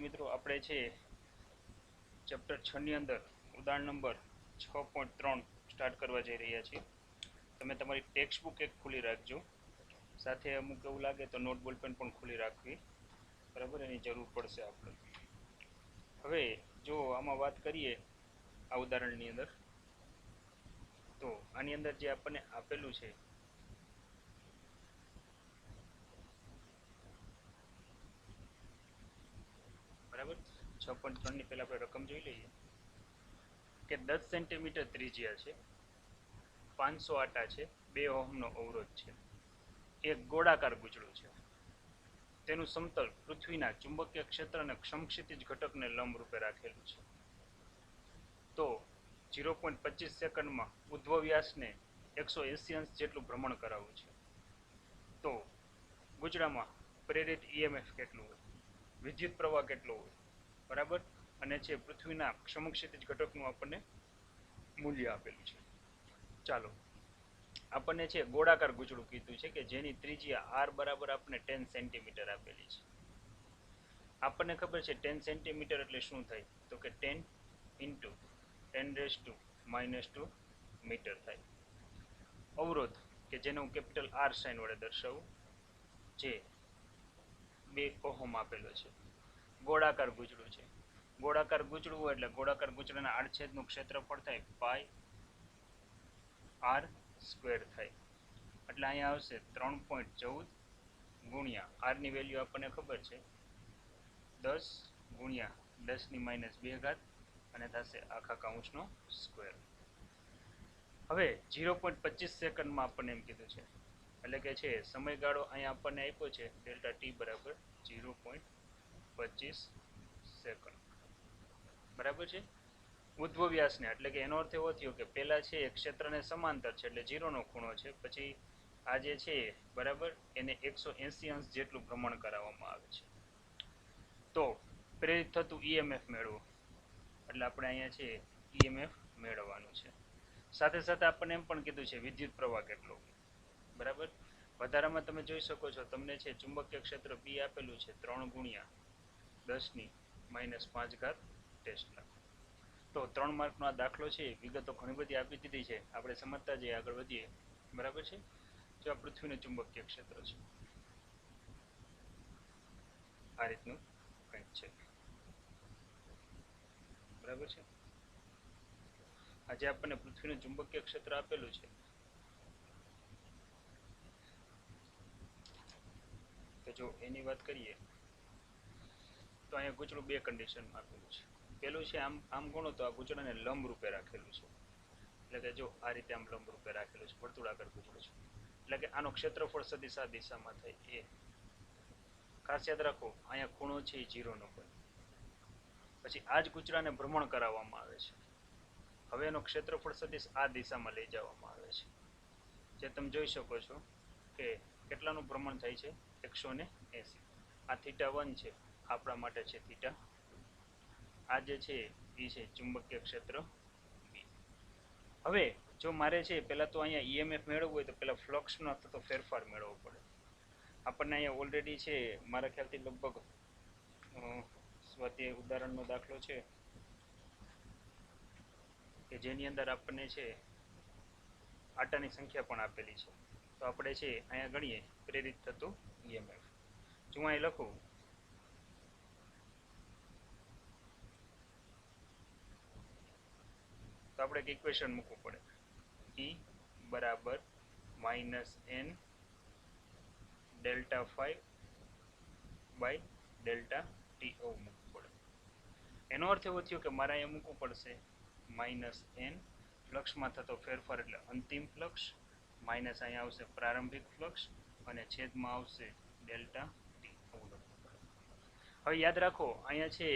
મિત્રો આપણે છે ચેપ્ટર 6 ની અંદર ઉદાહરણ નંબર 6.3 સ્ટાર્ટ કરવા જઈ રહ્યા છીએ. તમે તમારી ટેક્સ્ટ બુક એક ખુલ્લી રાખજો, સાથે અમુક એવું લાગે તો નોટ બોલ પેન પણ ખુલ્લી રાખવી, બરાબર, એની જરૂર પડશે આપણે. હવે જો આમાં વાત કરીએ આ ઉદાહરણની અંદર, તો આની અંદર જે આપણને આપેલું છે બરાબર, 6.3 ની પહેલા આપણે રકમ જોઈ લઈએ કે 10 સેન્ટીમીટર ત્રિજ્યા છે, 500 આટા છે, 2 ઓહમનો અવરોધ છે, એક ગોળાકાર ગુચડું છે, તેનું સમતલ પૃથ્વીના ચુંબકીય ક્ષેત્ર અને સમક્ષિતિજ ઘટકને લંબ રૂપે રાખેલું છે. તો 0.25 સેકન્ડમાં ઉદ્ભવ વ્યાસને 180 અંશ જેટલું ભ્રમણ કરાવવું છે. તો ગુચડામાં પ્રેરિત EMF કેટલું હોય, વિદ્યુત પ્રવાહ કેટલો હોય, બરાબર, અને છે પૃથ્વીના સમક્ષિતિજ ઘટકનું આપણને મૂલ્ય આપેલું છે. ચાલો, આપણને છે ગોળાકાર ગુચડું કીધું છે કે જેની ત્રિજ્યા r બરાબર આપણને 10 સેન્ટીમીટર આપેલી છે. આપણને ખબર છે 10 સેન્ટીમીટર એટલે શું થાય, તો કે 10 ઇન્ટુ 10⁻⁻² મીટર થાય. અવરોધ કે જેને હું કેપિટલ R સાઇન વડે દર્શાવું, જે 2 ઓહમ આપેલો છે. ગોળાકાર ગુચડું છે, ગોળાકાર ગુચડું હોય એટલે ગોળાકાર ગુચડાના આડછેદનું ક્ષેત્રફળ થાય પાઈ r સ્ક્વેર થાય, એટલે અહીંયા આવશે 3.14 ગુણ્યા r ની વેલ્યુ આપણને ખબર છે 10 ગુણ્યા 10⁻², અને થશે આખા કૌંસનો સ્ક્વેર. હવે 0.25 સેકન્ડમાં આપણને એમ કીધું છે, એટલે કે છે સમયગાળો અહીંયા આપણને આપ્યો છે ડેલ્ટા ટી બરાબર 0.25 સેકન્ડ, બરાબર છે. ઉદ્ભવ વ્યાસને, એટલે કે એનો અર્થ એવો થયો કે પહેલા છે ક્ષેત્રને સમાંતર છે એટલે 0 નો ખૂણો છે, પછી આ જે છે બરાબર એને 180 અંશ જેટલું ભ્રમણ કરાવવામાં આવે છે. તો પ્રેરિત થતું EMF મેળવો, એટલે આપણે અહીંયા છે EMF મેળવવાનું છે. સાથે સાથે આપણને એમ પણ કીધું છે વિદ્યુત પ્રવાહ કેટલો, બરાબર. વધારામાં તમે જોઈ શકો છો તમને છે ચુંબકીય ક્ષેત્ર B આપેલું છે 3 ગુણ્યા 10⁻5 ટેસ્લા. તો 3 માર્કનો આ દાખલો છે, વિગતો ઘણી બધી આપી દીધી છે, આપણે સમજતા જઈએ, આગળ વધીએ, બરાબર છે. જો આ પૃથ્વીનું ચુંબકીય ક્ષેત્ર છે, આ રીતનું કંઈક છે, બરાબર છે. આજે આપણને પૃથ્વીનું ચુંબકીય ક્ષેત્ર આપેલું છે, તો જો એની વાત કરીએ તો અહીંયા ગુચડું 2 કન્ડિશનમાં આપેલું છે. પેલું છે આમ ગણો તો આ ગુચડાને લંબ રૂપે રાખેલું છે, એટલે કે જો આ રીતે આમ લંબ રૂપે રાખેલું છે, વર્તુળાકાર ગુચડું છે, એટલે કે આનો ક્ષેત્રફળ સદિશ આ દિશામાં થાય એ. ખાસ યાદ રાખો અહીંયા ખૂણો છે એ 0 નો બને. પછી આ જ ગુચડાને ભ્રમણ કરાવવામાં આવે છે. હવે એનો ક્ષેત્રફળ સદિશ આ દિશામાં લઈ જવામાં આવે છે, જે તમે જોઈ શકો છો કે કેટલાનું ભ્રમણ થાય છે 180. આ θ1 છે, આપણા માટે છે θ2. આ જે છે એ છે ચુંબકીય ક્ષેત્ર B. હવે જો મારે છે પહેલા તો અહીંયા EMF મેળવવું હોય તો પહેલા ફ્લક્સનો થતો ફેરફાર મેળવવો પડે. આપણને અહીંયા ઓલરેડી છે મારા ખ્યાલથી લગભગ સ્વાધ્યાય ઉદાહરણનો દાખલો છે કે જેની અંદર આપણને છે આટાની સંખ્યા પણ આપેલી છે. તો આપણે છે અહીંયા ગણીએ પ્રેરિત થતું EMF. જો હું અહીં લખું તો આપણે એક ઇક્વેશન મૂકવું પડે, E બરાબર -n delta phi by delta T મૂકવું પડે. એનો અર્થ એવો થયો કે મારે અહીંયા મૂકવું પડશે -n, ફ્લક્સમાં થતો ફેરફાર એટલે અંતિમ ફ્લક્સ, માઇનસ અહીંયા આવશે પ્રારંભિક ફ્લક્સ, અને છેદમાં આવશે ડેલ્ટા ટી. હવે યાદ રાખો અહીંયા છે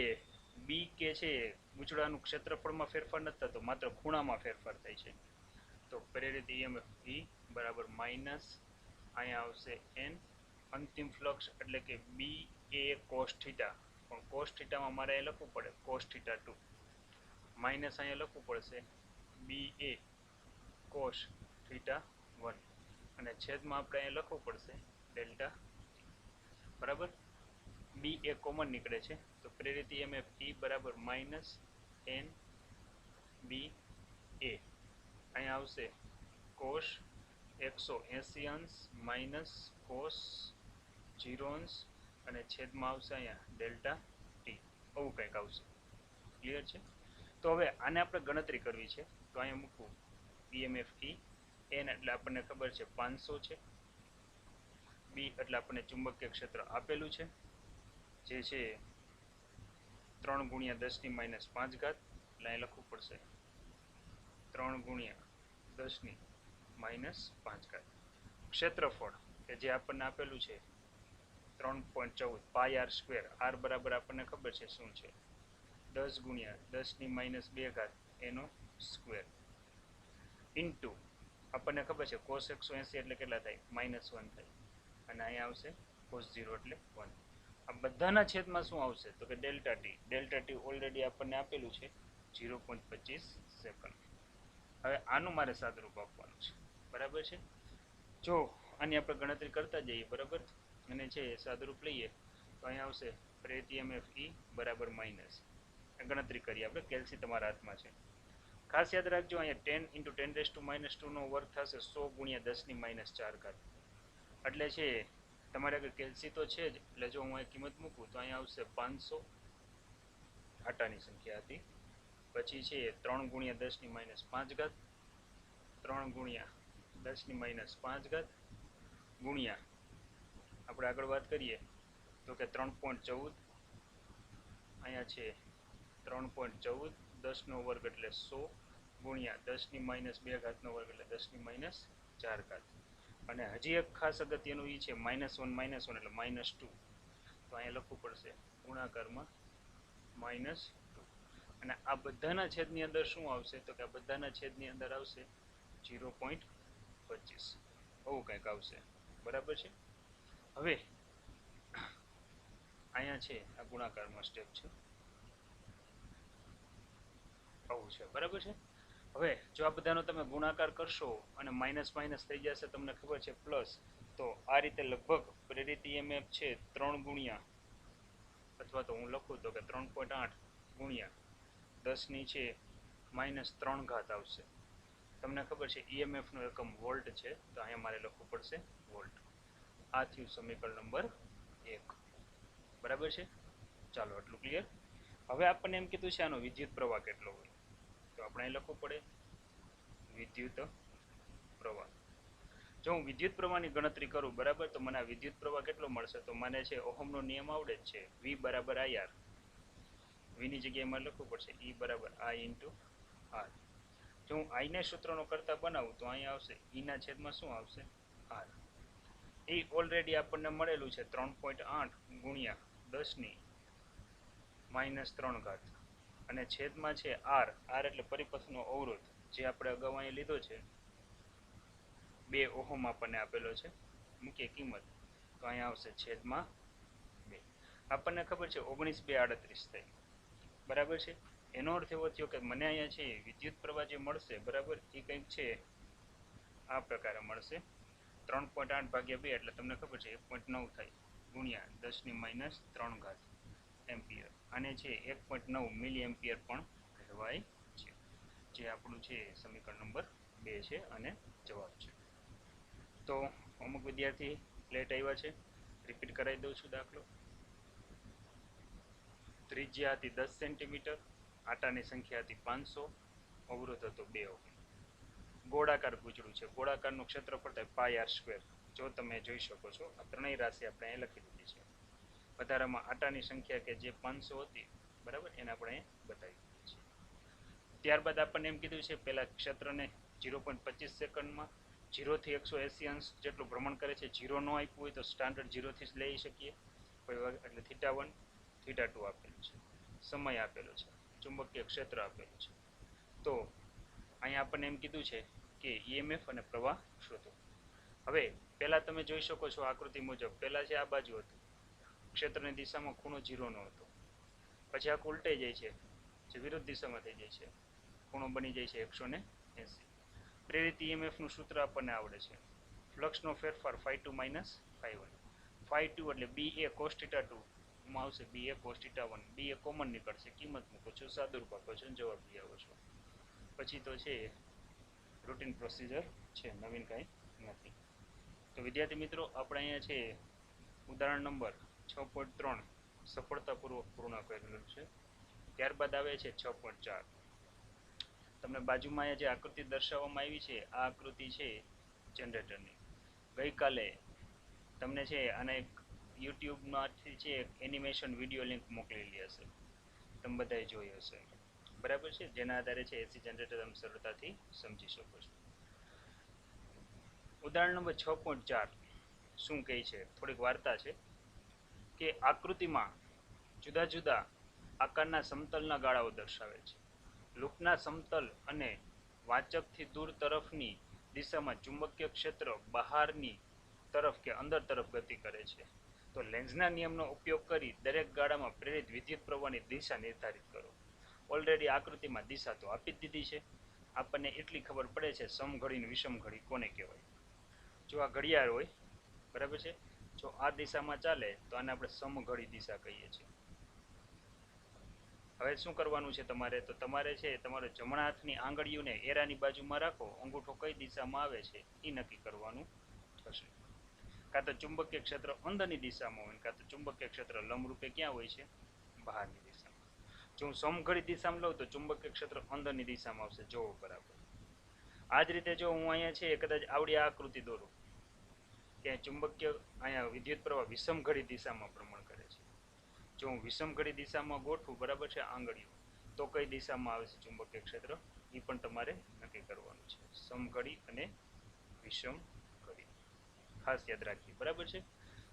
બી કે છે ગુચડાનું ક્ષેત્રફળમાં ફેરફાર નથી થતો, માત્ર ખૂણામાં ફેરફાર થાય છે. તો પ્રેરિત EMF E બરાબર માઇનસ અહીંયા આવશે n, અંતિમ ફ્લક્સ એટલે કે બી એ કોસ થીટા, પણ કોસ થીટામાં મારે એ લખવું પડે કોસ θ2, માઇનસ અહીંયા લખવું પડશે બી એ કોસ θ1, અને છેદમાં આપણે અહીંયા લખવું પડશે ડેલ્ટા, બરાબર. બી એ કોમન નીકળે છે તો પ્રેરિત EMF E બરાબર માઇનસ એન બી એ. અહીંયા આવશે કોસ 180 અંશ માઇનસ કોસ 0 અંશ અને છેદમાં આવશે અહીંયા ડેલ્ટા ટી, આવું કંઈક આવશે. ક્લિયર છે? તો હવે આને આપણે ગણતરી કરવી છે, તો અહીંયા મૂકવું EMF E. એન એટલે આપણને ખબર છે 500 છે. બી એટલે આપણને ચુંબકીય ક્ષેત્ર આપેલું છે, જે છે 3 ગુણ્યા 10 ની માઇનસ 5 ઘાત. એટલે અહીં લખવું પડશે 3 ગુણ્યા 10 ની માઇનસ 5 ઘાત. ક્ષેત્રફળ કે જે આપણને આપેલું છે 3.14 પાઈ આર સ્ક્વેર. આર બરાબર આપણને ખબર છે શું છે, 10 ગુણ્યા 10 ની માઇનસ 2 ઘાત એનો સ્ક્વેર ઇન્ટુ આપણને ખબર છે કોસ 180 એટલે કેટલા થાય, -1 થાય. અને અહીંયા આવશે કોસ 0 એટલે 1. આ બધાના છેદમાં શું આવશે તો કે delta T. Delta T already આપણને આપેલું છે 0.25 સેકન્ડ. હવે આનું મારે સાદુરૂપ આપવાનું છે, બરાબર છે. જો આની આપણે ગણતરી કરતા જઈએ, બરાબર, અને છે સાદુરૂપ લઈએ તો અહીંયા આવશે પ્રેરિત EMF E બરાબર માઇનસ. ગણતરી કરીએ આપણે, કેલ્સી તમારા હાથમાં છે. ખાસ યાદ રાખજો, અહીંયા 10 × 10⁻² નો વર્ગ થશે 100 ગુણ્યા 10 ની માઇનસ 4 ઘાત. એટલે છે તમારે આગળ કેલ્સી તો છે જ, એટલે જો હું અહીં કિંમત મૂકું તો અહીંયા આવશે 500 આટાની સંખ્યા હતી. પછી છે 3 ગુણ્યા 10 ની માઇનસ 5 ઘાત, 3 ગુણ્યા 10 ની માઇનસ 5 ઘાત ગુણ્યા આપણે આગળ વાત કરીએ તો કે 3.14, અહીંયા છે 3.14, 10 નો વર્ગ એટલે 100 ગુણ્યા 10 ની માઇનસ 2 ઘાતનો વર્ગ એટલે 10 ની માઇનસ 4 ઘાત. અને હજી એક ખાસ અગત્યનું એ છે -1 એટલે -2. તો અહીંયા લખવું પડશે ગુણાકારમાં -2. અને આ બધાના છેદની અંદર શું આવશે તો કે આ બધાના છેદની અંદર આવશે 0.25, આવું કંઈક આવશે, બરાબર છે. હવે અહીંયા છે આ ગુણાકારમાં સ્ટેપ છે, આવું છે, બરાબર છે. હવે જો આ બધાનો તમે ગુણાકાર કરશો અને માઇનસ માઇનસ થઈ જશે, તમને ખબર છે પ્લસ, તો આ રીતે લગભગ પ્રેરિત EMF છે 3 ગુણ્યા, અથવા તો હું લખું તો કે 3.8 ગુણ્યા 10 ની છે -3 ઘાત આવશે. તમને ખબર છે EMF નો એકમ વોલ્ટ છે, તો અહીંયા મારે લખવું પડશે વોલ્ટ. આ થયું સમીકરણ નંબર 1, બરાબર છે. ચાલો આટલું ક્લિયર. હવે આપણને એમ કીધું છે આનો વિદ્યુત પ્રવાહ કેટલો હોય, તો આપણે અહીં લખવું પડે વિદ્યુત પ્રવાહ. જો હું વિદ્યુત પ્રવાહની ગણતરી કરું, બરાબર, તો મને આ વિદ્યુત પ્રવાહ કેટલો મળશે, તો મને છે ઓહમનો નિયમ આવડે જ છે, V બરાબર IR. V ની જગ્યાએ મારે લખવું પડશે E બરાબર I × R. જો હું I ને સૂત્રનો કરતા બનાવું તો અહીંયા આવશે E ના છેદમાં શું આવશે R. એ ઓલરેડી આપણને મળેલું છે 3.8 ગુણ્યા 10 ની -3 ઘાત અને છેદમાં છે R. R એટલે પરિપથનો અવરોધ, જે આપણે અગાઉ અહીં લીધો છે 2 ઓહમ આપણને આપેલો છે. મૂકીએ કિંમત તો અહીંયા આવશે છેદમાં 2. આપણને ખબર છે 19/238 થાય, બરાબર છે. એનો અર્થ એવો થયો કે મને અહીંયા છે વિદ્યુત પ્રવાહ જે મળશે, બરાબર, એ કંઈક છે આ પ્રકારે મળશે 3.8 ભાગ્યા 2 એટલે તમને ખબર છે 1.9 થાય ગુણ્યા 10 ની માઇનસ 3 ઘાત એમ્પિયર. આને છે 1.9 મિલી એમ્પિયર પણ કહેવાય છે, જે આપણું છે સમીકરણ નંબર 2 છે અને જવાબ છે. તો અમુક વિદ્યાર્થી લેટ આવ્યા છે, રિપીટ કરાવી દઉં છું દાખલો. ત્રિજ્યા હતી 10 સેન્ટીમીટર, આટાની સંખ્યા હતી 500, અવરોધ હતો 2 ઓહમ. ગોળાકાર પૂંછડું છે, ગોળાકારનું ક્ષેત્રફળ થાય પાઈ આર સ્ક્વેર. જો તમે જોઈ શકો છો આ ત્રણેય રાશિ આપણે અહીં લખી દીધી છે. વધારામાં આટાની સંખ્યા કે જે 500 હતી, બરાબર, એને આપણે બતાવી દીધી છે. ત્યારબાદ આપણને એમ કીધું છે પહેલા ક્ષેત્રને 0.25 સેકન્ડમાં 0 થી 180 અંશ જેટલું ભ્રમણ કરે છે. 0 ન આપ્યું હોય તો સ્ટાન્ડર્ડ 0 થી જ લઈ શકીએ, એટલે θ1 θ2 આપેલું છે, સમય આપેલો છે, ચુંબકીય ક્ષેત્ર આપેલું છે. તો અહીંયા આપણને એમ કીધું છે કે EMF અને પ્રવાહ શોધો. હવે પહેલા તમે જોઈ શકો છો આકૃતિ મુજબ, પહેલા છે આ બાજુ હતું, ક્ષેત્રની દિશામાં ખૂણો 0 નો હતો. પછી આ ઉલટાઈ જાય છે, જે વિરુદ્ધ દિશામાં થઈ જાય છે, ખૂણો બની જાય છે 180. પ્રેરિત EMF નું સૂત્ર આપણને આવડે છે, ફ્લક્સનો ફેરફાર ϕ2 - ϕ1. ϕ2 એટલે BA cos θ2 માં આવશે BA cos theta 1, BA common નીકળશે, કિંમત મૂકો છો, સાદુર ભાગો છો, જવાબ લઈ આવો છો. પછી તો છે રૂટીન પ્રોસિજર છે, નવીન કાંઈ નથી. તો વિદ્યાર્થી મિત્રો આપણે અહીંયા છે ઉદાહરણ નંબર 6.3 સફળતાપૂર્વક પૂર્ણ કરેલું છે. ત્યારબાદ આવે છે 6.4. તમને બાજુમાં અહીંયા જે આકૃતિ દર્શાવવામાં આવી છે આ આકૃતિ છે જનરેટરની. ગઈકાલે તમને છે આને એક યુટ્યુબમાંથી છે એનિમેશન વિડીયો લિંક મોકલેલી હશે, તમે બધાએ જોઈ હશે, બરાબર છે, જેના આધારે છે એસી જનરેટર તમે સરળતાથી સમજી શકો છો. ઉદાહરણ નંબર 6.4 શું કહે છે, થોડીક વાર્તા છે કે આકૃતિમાં જુદા જુદા આકારના સમતલના ગાળાઓ દર્શાવે છે. લૂપના સમતલ અને વાચકથી દૂર તરફની દિશામાં ચુંબકીય ક્ષેત્ર બહારની તરફ કે અંદર તરફ ગતિ કરે છે. તો લેન્ઝના નિયમનો ઉપયોગ કરી દરેક ગાળામાં પ્રેરિત વિદ્યુત પ્રવાહની દિશા નિર્ધારિત કરો. ઓલરેડી આકૃતિમાં દિશા તો આપી જ દીધી છે, આપણને એટલી ખબર પડે છે સમઘડી અને વિષમઘડી કોને કહેવાય. જો આ ઘડિયાળ હોય, બરાબર છે, જો આ દિશામાં ચાલે તો આને આપણે સમઘડી દિશા કહીએ છીએ. હવે શું કરવાનું છે તમારે, તો તમારે છે તમારો જમણા હાથની આંગળીઓને એરાની બાજુમાં રાખો, અંગૂઠો કઈ દિશામાં આવે છે એ નક્કી કરવાનું થશે. કાં તો ચુંબકીય ક્ષેત્ર અંદરની દિશામાં હોય, કાં તો ચુંબકીય ક્ષેત્ર લંબરૂપે ક્યાં હોય છે, બહારની દિશામાં. જો હું સમઘડી દિશામાં લઉં તો ચુંબકીય ક્ષેત્ર અંદરની દિશામાં આવશે, જોવો બરાબર. આ જ રીતે જો હું અહીંયા છે કદાચ આવડી આકૃતિ દોરું કે ચુંબકીય અહીંયા વિદ્યુત પ્રવાહ વિષમઘડી દિશામાં ભ્રમણ કરે છે. જો હું વિષમઘડી દિશામાં ગોઠવું, બરાબર છે, આંગળીઓ, તો કઈ દિશામાં આવે છે ચુંબકીય ક્ષેત્ર એ પણ તમારે નક્કી કરવાનું છે. સમઘડી અને વિષમઘડી ખાસ યાદ રાખીએ, બરાબર છે.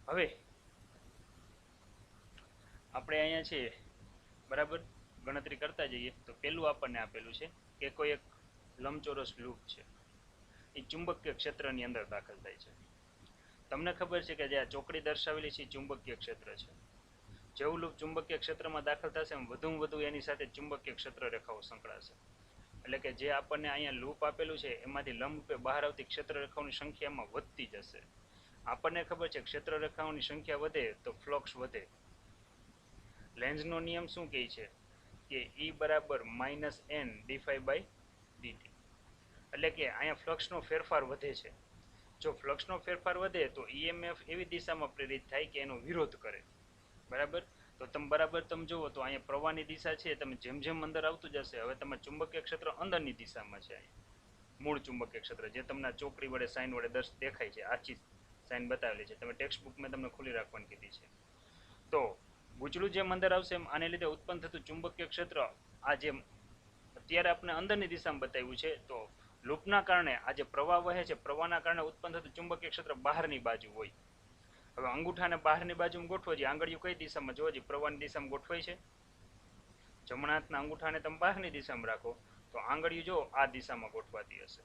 હવે આપણે અહીંયા છે બરાબર ગણતરી કરતા જઈએ તો પેલું આપણને આપેલું છે કે કોઈ એક લંબચોરસ લૂપ છે, એ ચુંબકીય ક્ષેત્રની અંદર દાખલ થાય છે. તમને ખબર છે કે જે આ ચોકડી દર્શાવેલી છે એ ચુંબકીય ક્ષેત્ર છે. જેવું લૂપ ચુંબકીય ક્ષેત્રમાં દાખલ થશે એમ વધુમાં વધુ એની સાથે ચુંબકીય ક્ષેત્ર રેખાઓ સંકળાશે. એટલે કે જે આપણને અહીંયા લૂપ આપેલું છે એમાંથી લંબરૂપે બહાર આવતી ક્ષેત્ર રેખાઓની સંખ્યામાં વધતી જશે. આપણને ખબર છે ક્ષેત્ર રેખાઓની સંખ્યા વધે તો ફ્લક્સ વધે. લેન્ઝનો નિયમ શું કહે છે કે E બરાબર -n dϕ/dt. એટલે કે અહીંયા ફ્લક્સનો ફેરફાર વધે છે. જો ફ્લક્સનો ફેરફાર વધે તો EMF એવી દિશામાં પ્રેરિત થાય કે એનો વિરોધ કરે, બરાબર. તો તમે જુઓ તો અહીંયા પ્રવાહની દિશા છે, તમે જેમ જેમ અંદર આવતું જશે, હવે તમારે ચુંબકીય ક્ષેત્ર અંદરની દિશામાં છે. મૂળ ચુંબકીય ક્ષેત્ર જે તમને ચોકડી વડે સાઇન વડે દેખાય છે, આછી સાઇન બતાવેલી છે, તમે ટેક્સ્ટ બુકમાં તમને ખુલ્લી રાખવાની કીધી છે. તો ગૂંચળું જેમ અંદર આવશે એમ આને લીધે ઉત્પન્ન થતું ચુંબકીય ક્ષેત્ર આ જેમ અત્યારે આપણે અંદરની દિશામાં બતાવ્યું છે, તો લૂપના કારણે આ જે પ્રવાહ વહે છે, પ્રવાહના કારણે ઉત્પન્ન થતું ચુંબકીય ક્ષેત્ર બહારની બાજુ હોય. હવે અંગૂઠાને બહારની બાજુમાં ગોઠવો, આંગળીઓ કઈ દિશામાં જોવો, પ્રવાહની દિશામાં ગોઠવાય છે. જમણા હાથના અંગૂઠાને તમે બહારની દિશામાં રાખો તો આંગળીઓ જો આ દિશામાં ગોઠવાતી હશે,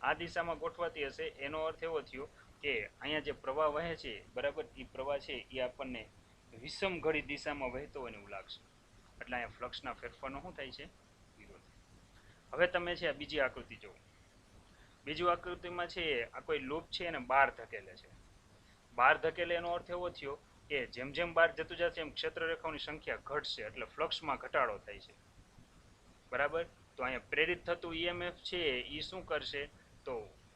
આ દિશામાં ગોઠવાતી હશે. એનો અર્થ એવો થયો કે અહીંયા જે પ્રવાહ વહે છે, બરાબર, એ પ્રવાહ છે એ આપણને વિષમઘડી દિશામાં વહેતો હોય એવું લાગશે. એટલે અહીંયા ફ્લક્સના ફેરફારનો શું થાય છે, વિરોધ. હવે તમે છે બીજી આકૃતિ જુઓ. બીજી આકૃતિમાં છે આ કોઈ લૂપ છે એને બહાર ધકેલે છે. બહાર ધકેલે એનો અર્થ એવો થયો કે જેમ જેમ બહાર જતું જશે એમ ક્ષેત્ર રેખાઓની સંખ્યા ઘટશે, એટલે ફ્લક્સમાં ઘટાડો થાય છે, બરાબર. તો અહીંયા પ્રેરિત થતું EMF છે એ શું કરશે, તો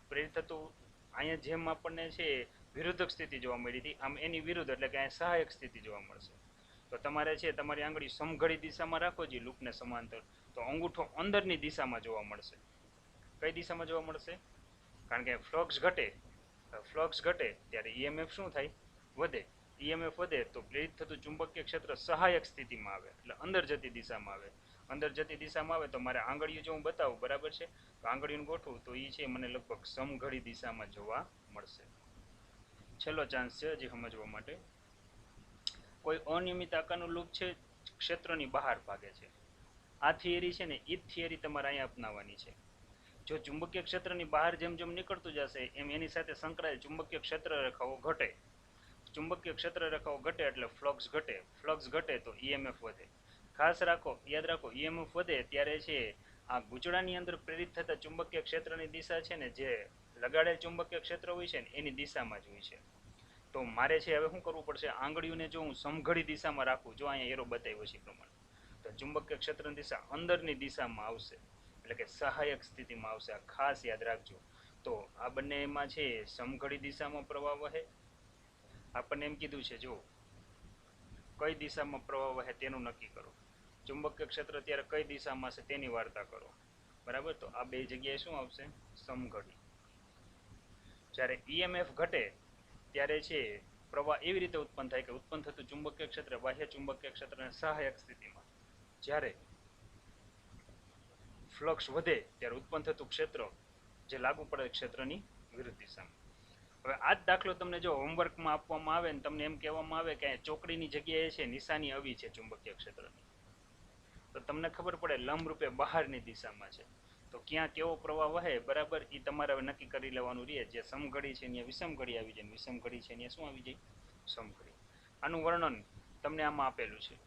પ્રેરિત થતું અહીંયા જેમ આપણને છે વિરુદ્ધક સ્થિતિ જોવા મળી હતી, આમ એની વિરુદ્ધ, એટલે કે અહીંયા સહાયક સ્થિતિ જોવા મળશે. તો તમારે છે તમારી આંગળી સમઘડી દિશામાં રાખો જે લૂપને સમાંતર, તો અંગૂઠો અંદરની દિશામાં જોવા મળશે. કઈ દિશામાં જોવા મળશે, કારણ કે ફ્લક્સ ઘટે ત્યારે EMF શું થાય, વધે. EMF વધે તો પ્રેરિત થતું ચુંબકીય ક્ષેત્ર સહાયક સ્થિતિમાં આવે, એટલે અંદર જતી દિશામાં આવે. અંદર જતી દિશામાં આવે તો મારે આંગળીઓ જો હું બતાવું, બરાબર છે, તો આંગળીઓને ગોઠવું તો એ છે મને લગભગ સમઘડી દિશામાં જોવા મળશે. છેલ્લો ચાન્સ છે હજી સમજવા માટે. કોઈ અનિયમિત આકારનું લૂપ છે, ક્ષેત્રની બહાર ભાગે છે. આ થિયરી છે ને એ જ થિયરી તમારે અહીંયા અપનાવવાની છે. જો ચુંબકીય ક્ષેત્રની બહાર જેમ જેમ નીકળતું જશે એમ એની સાથે સંકળાયેલ ચુંબકીય ક્ષેત્ર રેખાઓ ઘટે. ચુંબકીય ક્ષેત્ર રેખાઓ ઘટે એટલે ફ્લક્સ ઘટે. ફ્લક્સ ઘટે તો EMF વધે. ખાસ રાખો, યાદ રાખો, EMF વધે ત્યારે છે આ ગૂંચળાની અંદર પ્રેરિત થતા ચુંબકીય ક્ષેત્રની દિશા છે ને જે લગાડેલ ચુંબકીય ક્ષેત્ર હોય છે ને એની દિશામાં જ હોય છે. તો મારે છે હવે શું કરવું પડશે, આંગળીઓને જો હું સમઘડી દિશામાં રાખું, જો અહીંયા એરો બતાવ્યો છે એ પ્રમાણે, તો ચુંબકીય ક્ષેત્રની દિશા અંદરની દિશામાં આવશે, એટલે કે સહાયક સ્થિતિમાં આવશે. આ ખાસ યાદ રાખજો. તો આ બંનેમાં છે સમઘડી દિશામાં પ્રવાહ વહે. આપણને એમ કીધું છે જો કઈ દિશામાં પ્રવાહ વહે તેનું નક્કી કરો, ચુંબકીય ક્ષેત્ર અત્યારે કઈ દિશામાં છે તેની વાર્તા કરો. બરાબર, તો આ બે જગ્યાએ શું આવશે, સમઘડી. જ્યારે ઈએમએફ ઘટે ત્યારે છે પ્રવાહ એવી રીતે ઉત્પન્ન થાય કે ઉત્પન્ન થતું ચુંબકીય ક્ષેત્ર બાહ્ય ચુંબકીય ક્ષેત્રને સહાયક સ્થિતિમાં, જ્યારે ફ્લક્સ વધે ત્યારે ઉત્પન્ન થતું ક્ષેત્ર જે લાગુ પડે ક્ષેત્રની વિરુદ્ધ દિશામાં. હવે આ જ દાખલો તમને જો હોમવર્કમાં આપવામાં આવે ને તમને એમ કહેવામાં આવે કે ચોકડીની જગ્યાએ છે નિશાની આવી છે ચુંબકીય ક્ષેત્રની, તો તમને ખબર પડે લંબરૂપે બહારની દિશામાં છે, તો ક્યાં કેવો પ્રવાહ વહે બરાબર એ તમારે નક્કી કરી લેવાનું રહે. જે સમઘડી છે ત્યાં વિષમઘડી આવી જાય, વિષમઘડી છે ત્યાં શું આવી જાય, સમઘડી. આનું વર્ણન તમને આમાં આપેલું છે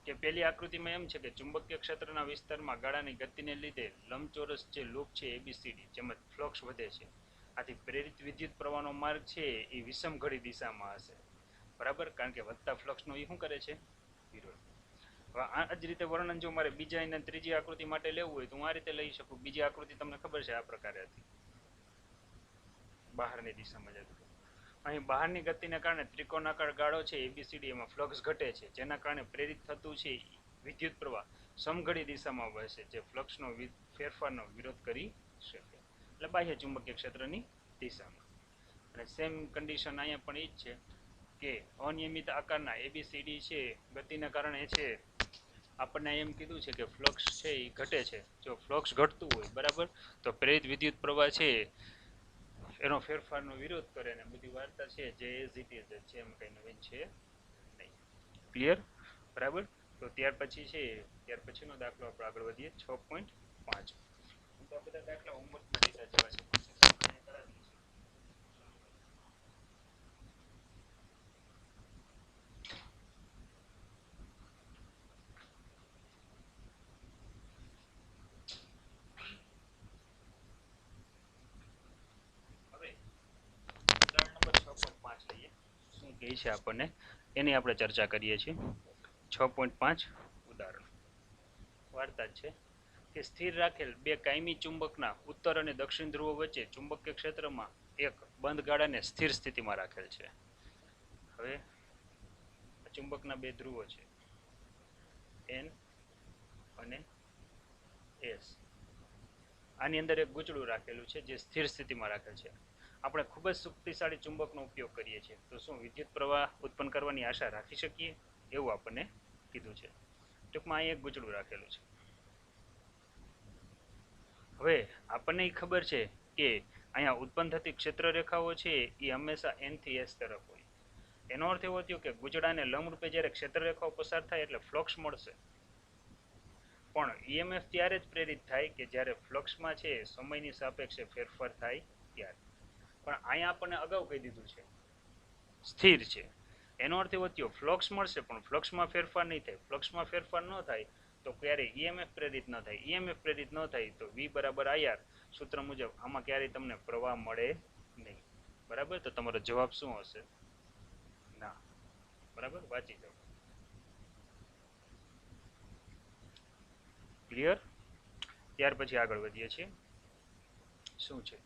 કે પેલી આકૃતિમાં એમ છે કે ચુંબકીય ક્ષેત્રના વિસ્તારમાં ગાળાની ગતિને લીધે લંબચોરસ જે લૂપ છે એબીસીડી જેમાં ફ્લક્સ વધે છે, આથી પ્રેરિત વિદ્યુત પ્રવાહનો માર્ગ છે એ વિષમઘડી દિશામાં હશે. બરાબર, કારણ કે વધતા ફ્લક્સનો એ શું કરે છે, વિરોધ. હવે આ જ રીતે વર્ણન જો મારે બીજા અને ત્રીજી આકૃતિ માટે લેવું હોય તો હું આ રીતે લઈ શકું. બીજી આકૃતિ તમને ખબર છે આ પ્રકારે હતી, બહારની દિશામાં જતું. અહીં બહારની ગતિને કારણે ત્રિકોણાકાર ગાળો છે એબીસીડી એમાં ફ્લક્સ ઘટે છે, જેના કારણે પ્રેરિત થતું છે વિદ્યુત પ્રવાહ સમઘડી દિશામાં વહેશે, જે ફ્લક્સનો ફેરફારનો વિરોધ કરી શકે, એટલે બાહ્ય ચુંબકીય ક્ષેત્રની દિશામાં. અને સેમ કન્ડિશન અહીંયા પણ એ જ છે કે અનિયમિત આકારના એબીસીડી છે ગતિના કારણે છે આપણને એમ કીધું છે કે ફ્લક્સ છે એ ઘટે છે. જો ફ્લક્સ ઘટતું હોય બરાબર, તો પ્રેરિત વિદ્યુત પ્રવાહ છે એનો ફેરફારનો વિરોધ કરે ને બધી વાર્તા છે જે એઝ ઇટ ઇઝ છે, એમ કંઈ નવીન છે નહીં. ક્લિયર? બરાબર, તો ત્યાર પછીનો દાખલો આપણે આગળ વધીએ 6.5. તો આ બધા દાખલા હોમવર્કમાં લીધા જેવા છે. કહે છે આપણને એની આપણે ચર્ચા કરીએ છીએ. 6.5 ઉદાહરણ વાર્તા છે કે સ્થિર રાખેલ બે કાયમી ચુંબકના ઉત્તર અને દક્ષિણ ધ્રુવો વચ્ચે ચુંબકીય ક્ષેત્રમાં એક બંધ ગાળાને સ્થિર સ્થિતિમાં રાખેલ છે. હવે ચુંબકના બે ધ્રુવો છે N અને S. આની અંદર એક ગૂંચળું રાખેલું છે જે સ્થિર સ્થિતિમાં રાખેલ છે. આપણે ખૂબ જ શક્તિશાળી ચુંબકનો ઉપયોગ કરીએ છીએ, તો શું વિદ્યુત પ્રવાહ ઉત્પન્ન કરવાની આશા રાખી શકીએ, એવું આપણને કીધું છે. ટૂંકમાં અહીં એક ગૂંચળું રાખેલું છે. હવે આપણને ખબર છે કે અહીંયા ઉત્પન્ન થતી ક્ષેત્ર રેખાઓ છે એ હંમેશા N થી S તરફ હોય. એનો અર્થ એવો થયો કે ગૂંચળાને લંબરૂપે જ્યારે ક્ષેત્ર રેખાઓ પસાર થાય એટલે ફ્લક્સ મળશે, પણ ઈએમએફ ત્યારે જ પ્રેરિત થાય કે જ્યારે ફ્લક્સમાં છે સમયની સાપેક્ષે ફેરફાર થાય ત્યારે. પણ અહીંયા આપણને અગાઉ કહી દીધું છે સ્થિર છે, એનો અર્થ એવો થયો ફ્લક્સ મળશે પણ ફ્લક્સમાં ફેરફાર નહીં થાય. ફ્લક્સમાં ફેરફાર ન થાય તો ક્યારેય ઈએમએફ પ્રેરિત ન થાય. ઈએમએફ પ્રેરિત ન થાય તો V બરાબર IR સૂત્ર મુજબ આમાં ક્યારેય તમને પ્રવાહ મળે નહીં. બરાબર, તો તમારો જવાબ શું હશે, ના. બરાબર, વાંચી જાઓ. ક્લિયર? ત્યાર પછી આગળ વધીએ છીએ. શું છે,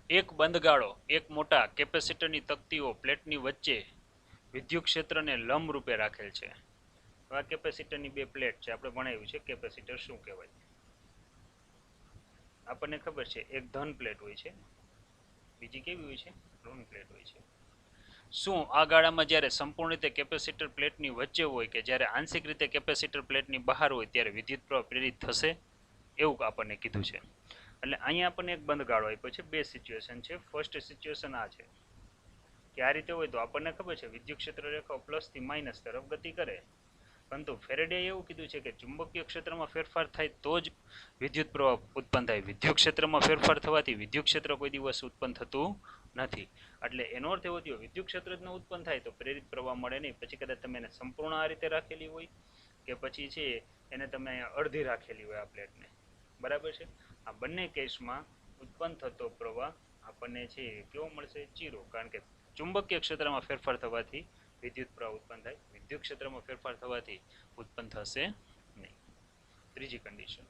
એક બંધ ગાળો એક મોટા કેપેસિટરની તકતીઓ પ્લેટની વચ્ચે વિદ્યુત ક્ષેત્રને લંબ રૂપે રાખેલ છે. આ કેપેસિટરની બે પ્લેટ છે, આપણે ભણાવ્યું છે કેપેસિટર શું કહેવાય. આપણને ખબર છે એક ધન પ્લેટ હોય છે, બીજી કેવી હોય છે, ઋણ પ્લેટ હોય છે. શું આ ગાળામાં જ્યારે સંપૂર્ણ રીતે કેપેસિટર પ્લેટની વચ્ચે હોય કે જ્યારે આંશિક રીતે કેપેસિટર પ્લેટની બહાર હોય ત્યારે વિદ્યુત પ્રવાહ પ્રેરિત થશે, એવું આપણને કીધું છે. એટલે અહીંયા આપણને એક બંધ ગાળો આપ્યો છે. બે સિચ્યુએશન છે. ફર્સ્ટ સિચ્યુએશન આ છે કે આ રીતે હોય તો આપણને ખબર છે વિદ્યુત ક્ષેત્ર રેખાઓ પ્લસથી માઇનસ તરફ ગતિ કરે, પરંતુ ફેરેડેએ એવું કીધું છે કે ચુંબકીય ક્ષેત્રમાં ફેરફાર થાય તો જ વિદ્યુત પ્રવાહ ઉત્પન્ન થાય. વિદ્યુત ક્ષેત્રમાં ફેરફાર થવાથી વિદ્યુત ક્ષેત્ર કોઈ દિવસ ઉત્પન્ન થતું નથી. એટલે એનો અર્થ એવો થયો વિદ્યુત ક્ષેત્ર જ ન ઉત્પન્ન થાય તો પ્રેરિત પ્રવાહ મળે નહીં. પછી કદાચ તમે એને સંપૂર્ણ આ રીતે રાખેલી હોય કે પછી છે એને તમે અહીંયા અડધી રાખેલી હોય આ પ્લેટને. બરાબર છે. આ બંને કેસમાં ઉત્પન્ન થતો પ્રવાહ આપણને છે કેવો મળશે, 0, કારણ કે ચુંબકીય ક્ષેત્રમાં ફેરફાર થવાથી વિદ્યુત પ્રવાહ ઉત્પન્ન થાય, વિદ્યુત ક્ષેત્રમાં ફેરફાર થવાથી ઉત્પન્ન થશે નહીં. ત્રીજી કન્ડિશન,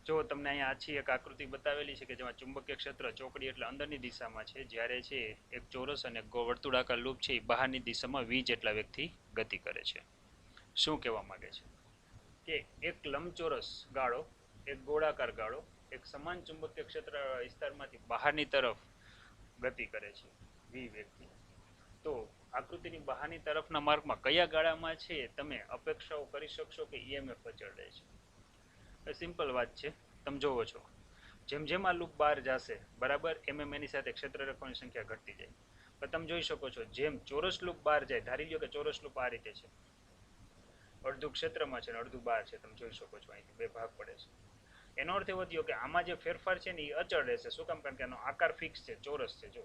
જો તમને અહીંયા આછી એક આકૃતિ બતાવેલી છે કે જેમાં ચુંબકીય ક્ષેત્ર ચોકડી એટલે અંદરની દિશામાં છે, જ્યારે છે એક ચોરસ અને વર્તુળાકાર લૂપ છે એ બહારની દિશામાં v જેટલા વેગથી ગતિ કરે છે. શું કહેવા માંગે છે કે એક લંબચોરસ ગાળો, એક ગોળાકાર ગાળો એક સમાન ચુંબકીય ક્ષેત્ર વિસ્તારમાંથી બહારની તરફ ગતિ કરે છે v વેગથી. તો આકૃતિની બહારની તરફના માર્ગમાં કયા ગાળામાં છે તમે અપેક્ષાઓ કરી શકશો કે EMF અચળ રહે છે? સિમ્પલ વાત છે, તમે જોવો છો જેમ જેમ આ લૂપ બહાર જશે બરાબર એની સાથે ક્ષેત્ર રેખાઓની સંખ્યા ઘટતી જાય. પણ તમે જોઈ શકો છો જેમ ચોરસ લૂપ બહાર જાય, ધારી લો કે ચોરસ લૂપ આ રીતે છે, અડધું ક્ષેત્રમાં છે ને અડધું બહાર છે, તમે જોઈ શકો છો અહીંથી બે ભાગ પડે છે. એનો અર્થ એવો થયો કે આમાં જે ફેરફાર છે ને એ અચળ રહેશે. શું કામ? કારણ કે એનો આકાર ફિક્સ છે, ચોરસ છે. જો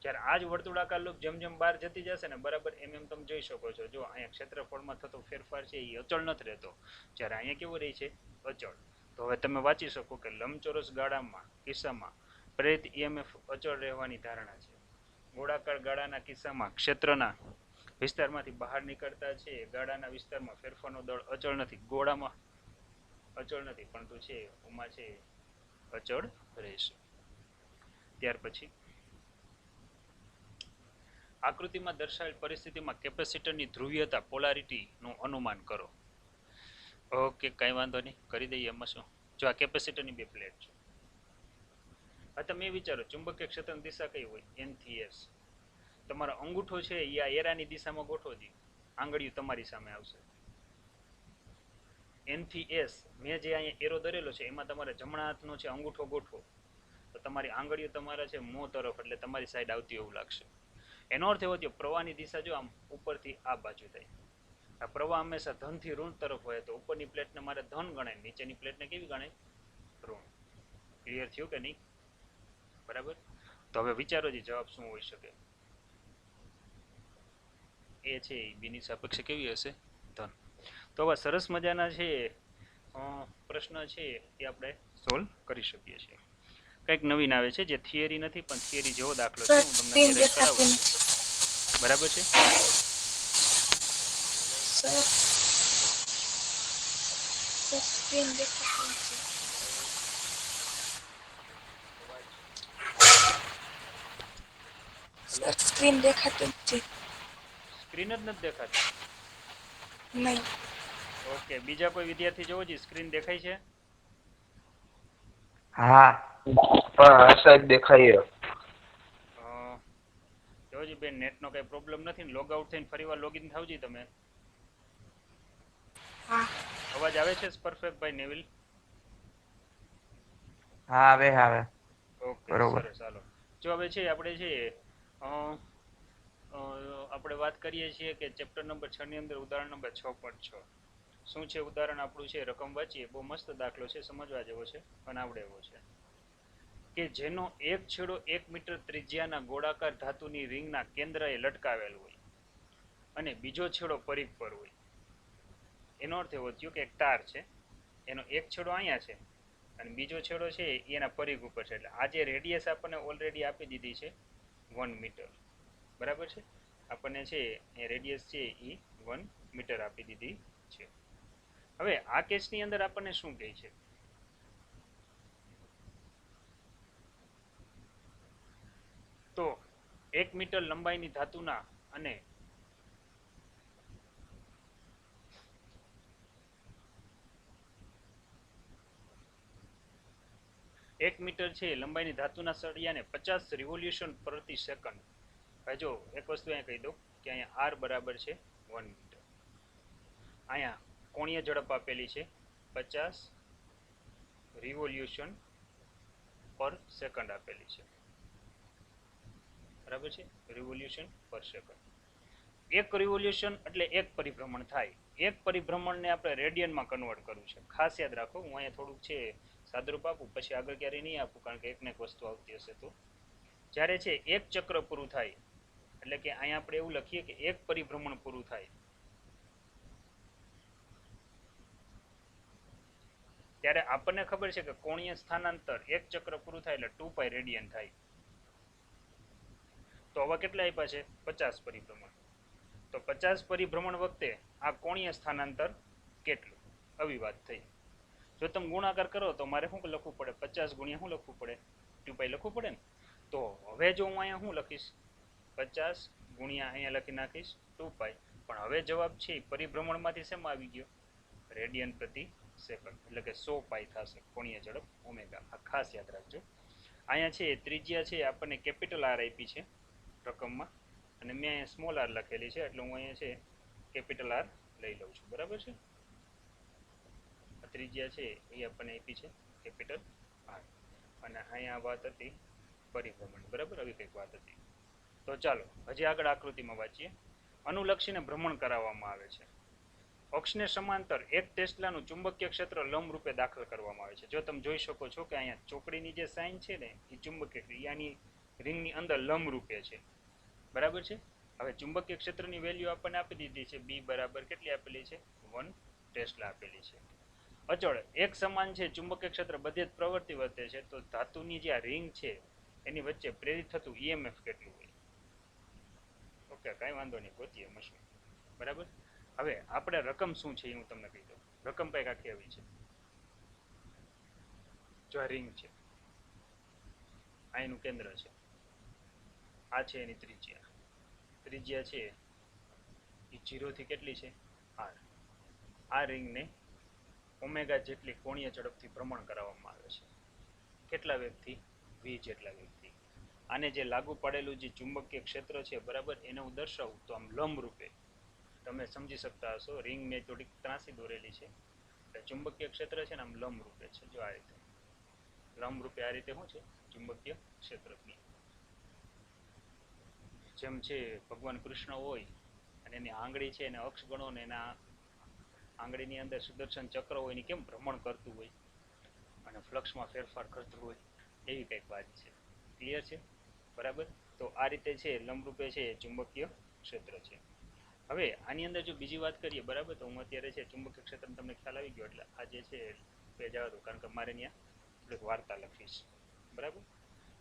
જ્યારે આ જ વર્તુળાકાર લૂપ જેમ જેમ બહાર જતી જશે ને બરાબર એમ તમે જોઈ શકો છો જો અહીંયા ક્ષેત્રફળમાં થતો ફેરફાર છે એ અચળ નથી રહેતો, જ્યારે અહીંયા કેવો રહે છે? અચળ. તો હવે તમે વાંચી શકો કે લંબચોરસ ગાળામાં કિસ્સામાં પ્રેરિત EMF અચળ રહેવાની ધારણા છે. ગોળાકાર ગાળાના કિસ્સામાં ક્ષેત્રના વિસ્તારમાંથી બહાર નીકળતા છે ગાળાના વિસ્તારમાં ફેરફારનો દળ અચળ નથી, ગોળામાં અચળ નથી, પરંતુ છે ઉમાં છે અચળ રહેશે. ત્યાર પછી આકૃતિમાં દર્શાવેલ પરિસ્થિતિમાં કેપેસિટરની ધ્રુવીયતા પોલારિટીનું અનુમાન કરો. ઓકે, કઈ વાંધો નહીં, કરી દઈએ. એમાં શું? જો આ કેપેસિટરની બે પ્લેટ છે. આ તમે વિચારો ચુંબકીય ક્ષેત્રની દિશા કઈ હોય? N થી S. તમારો અંગૂઠો છે એ આ એરાની દિશામાં ગોઠવો દી, આંગળીઓ તમારી સામે આવશે. N થી S મેં જે અહીંયા એરો દરેલો છે એમાં તમારે જમણા હાથનો છે અંગૂઠો ગોઠવો તો તમારી આંગળીઓ તમારા છે મોં તરફ એટલે તમારી સાઈડ આવતી એવું લાગશે. એનો અર્થ એવો થયો પ્રવાહની દિશા જો આમ ઉપરથી આ બાજુ થાય. આ પ્રવાહ હંમેશા ધનથી ઋણ તરફ હોય તો ઉપરની પ્લેટને મારે ધન ગણાય, નીચેની પ્લેટને કેવી ગણાય? ઋણ. ક્લિયર થયું કે નહીં? બરાબર. તો હવે વિચારો જે જવાબ શું હોઈ શકે? એ છે બીની સાપેક્ષે કેવી હશે? ધન. તો હવે સરસ મજાના છે પ્રશ્ન છે એ આપણે સોલ્વ કરી શકીએ છીએ. કંઈક નવીન આવે છે જે થિયરી નથી પણ થિયરી જેવો દાખલો છે, હું તમને અત્યારે કરાવું છું. બરાબર છે? સ્ક્રીન દેખાતી નથી. સ્ક્રીન જ નથી દેખાતી? નહીં. ઓકે, બીજા કોઈ વિદ્યાર્થી જોવો જી સ્ક્રીન દેખાય છે? હા પણ સાહેબ દેખાય. જોજી બેન, નેટનો કઈ પ્રોબ્લેમ નથી ને? લોગ આઉટ થઈને ફરીવાર લોગિન થાવજી તમે. હા. અવાજ આવે છે પરફેક્ટ ભાઈ નેવિલ? હા આવે આવે. ઓકે બરોબર. સરસ. ચાલો જો હવે છે આપણે છે આપણે વાત કરીએ છીએ કે ચેપ્ટર નંબર 6 ની અંદર ઉદાહરણ નંબર 6.6 શું છે? ઉદાહરણ આપણું છે, રકમ વાંચીએ. બહુ મસ્ત દાખલો છે, સમજવા જેવો છે અને આવડે એવો છે. કે જેનો એક છેડો 1 મીટર ત્રિજ્યાના ગોળાકાર ધાતુની રિંગના કેન્દ્રએ લટકાવેલ હોય અને બીજો છેડો પરિઘ પર હોય. એનો અર્થ એવો થયો કે એક તાર છે, એનો એક છેડો અહીંયા છે અને બીજો છેડો છે એના પરિઘ ઉપર છે. એટલે આ જે રેડિયસ આપણને ઓલરેડી આપી દીધી છે 1 મીટર. બરાબર છે? આપણને છે એ રેડિયસ છે એ 1 મીટર આપી દીધી છે. હવે આ કેસની અંદર આપણને શું કહે છે? તો 1 મીટર લંબાઈની ધાતુના અને 1 મીટર છે લંબાઈની ધાતુના સળિયાને 50 રિવોલ્યુશન પ્રતિ સેકન્ડ. હવે જો એક વસ્તુ અહીંયા કહી દઉં કે અહીંયા R બરાબર છે 1 મીટર. અહીંયા કોણીય ઝડપ આપેલી છે 50 રિવોલ્યુશન પર સેકન્ડ આપેલી છે. બરાબર છે? રિવોલ્યુશન પર સેકન્ડ. એક રિવોલ્યુશન એટલે એક પરિભ્રમણ થાય. એક પરિભ્રમણને આપણે રેડિયનમાં કન્વર્ટ કરવું છે. ખાસ યાદ રાખો, હું અહીંયા થોડુંક છે સાદરૂપ આપું, પછી આગળ ક્યારેય નહીં આપું કારણ કે એકને એક વસ્તુ આવતી હશે. તો જ્યારે છે એક ચક્ર પૂરું થાય એટલે કે અહીંયા આપણે એવું લખીએ કે એક પરિભ્રમણ પૂરું થાય ત્યારે આપણને ખબર છે કે કોણીય સ્થાનાંતર એક ચક્ર પૂરું થાય એટલે 2π રેડિયન થાય. તો તો આવા કેટલા આપ્યા છે 50 પરિભ્રમણ. તો 50 પરિભ્રમણ વખતે આ કોણીય સ્થાનાંતર કેટલું? આવી વાત થઈ. જો તમે ગુણાકાર કરો તો મારે શું લખવું પડે? 50 ગુણ્યા શું લખવું પડે? 2π લખવું પડે ને. તો હવે જો હું અહીંયા શું લખીશ? 50 ગુણ્યા અહીંયા લખી નાખીશ 2π. પણ હવે જવાબ છે પરિભ્રમણમાંથી શેમાં આવી ગયો? રેડિયન પ્રતિ સેકન્ડ, એટલે કે 100π થશે કોણીય ઝડપ ઓમેગા. આ ખાસ યાદ રાખજો. અહીંયા છે ત્રિજ્યા છે આપણને કેપિટલ આર આપી છે રકમમાં, અને મેં અહીંયા સ્મોલ આર લખેલી છે, એટલે હું અહીંયા છે કેપિટલ આર લઈ લઉં છું. બરાબર છે. ત્રિજ્યા છે એ આપણને આપી છે કેપિટલ આર, અને અહીંયા વાત હતી પરિભ્રમણ. બરાબર, આવી કંઈક વાત હતી. તો ચાલો હજી આગળ આકૃતિમાં વાંચીએ. અનુલક્ષીને ભ્રમણ કરાવવામાં આવે છે. અક્ષને સમાંતર એક ટેસ્લાનું ચુંબકીય ક્ષેત્ર લંબ રૂપે દાખલ કરવામાં આવે છે. જો તમે જોઈ શકો છો કે અહીંયા ચોકડીની જે સાઇન છે ને એ ચુંબકીય આની રિંગની અંદર લંબ રૂપે છે. બરાબર છે. હવે ચુંબકીય ક્ષેત્રની વેલ્યુ આપણને આપી દીધી છે. બી બરાબર કેટલી આપેલી છે? 1 ટેસ્લા આપેલી છે. અચળ એક સમાન છે ચુંબકીય ક્ષેત્ર બધે જ પ્રવૃત્તિ વર્તે છે. તો ધાતુની જે આ રિંગ છે એની વચ્ચે પ્રેરિત થતું ઈએમએફ કેટલું હોય? ઓકે, કાંઈ વાંધો નહીં, ગોતીએ મશીન. બરાબર. હવે આપણે રકમ શું છે એ હું તમને કહી દઉં. રકમ કંઈક આખી આવી છે. જો આ રિંગ છે, આ એનું કેન્દ્ર છે, આ છે એની ત્રિજ્યા. ત્રિજ્યા છે એ 0 થી કેટલી છે? r. આ રિંગને ઓમેગા જેટલી કોણીય ઝડપથી ભ્રમણ કરાવવામાં આવે છે. કેટલા વેગથી? v જેટલા વેગથી. આને જે લાગુ પાડેલું જે ચુંબકીય ક્ષેત્ર છે, બરાબર, એને હું દર્શાવું તો આમ લંબ રૂપે તમે સમજી શકતા હશો. રિંગ મેં થોડીક ત્રાસી દોરેલી છે, એટલે ચુંબકીય ક્ષેત્ર છે ને આમ લંબ રૂપે છે. જો આ રીતે લંબ રૂપે આ રીતે શું છે? ચુંબકીય ક્ષેત્ર. જેમ છે ભગવાન કૃષ્ણ હોય અને એની આંગળી છે એને અક્ષ ગણો ને એના આંગળીની અંદર સુદર્શન ચક્ર હોય એની કેમ ભ્રમણ કરતું હોય અને ફ્લક્સમાં ફેરફાર કરતું હોય, એવી કંઈક વાત છે. ક્લિયર છે? બરાબર. તો આ રીતે છે લંબરૂપે છે ચુંબકીય ક્ષેત્ર છે. હવે આની અંદર જો બીજી વાત કરીએ, બરાબર, તો હું અત્યારે છે ચુંબકીય ક્ષેત્ર તમને ખ્યાલ આવી ગયો, એટલે આ જે છે પેજ આવે તો, કારણ કે મારે ત્યાં થોડીક વાર્તા લખીશ. બરાબર.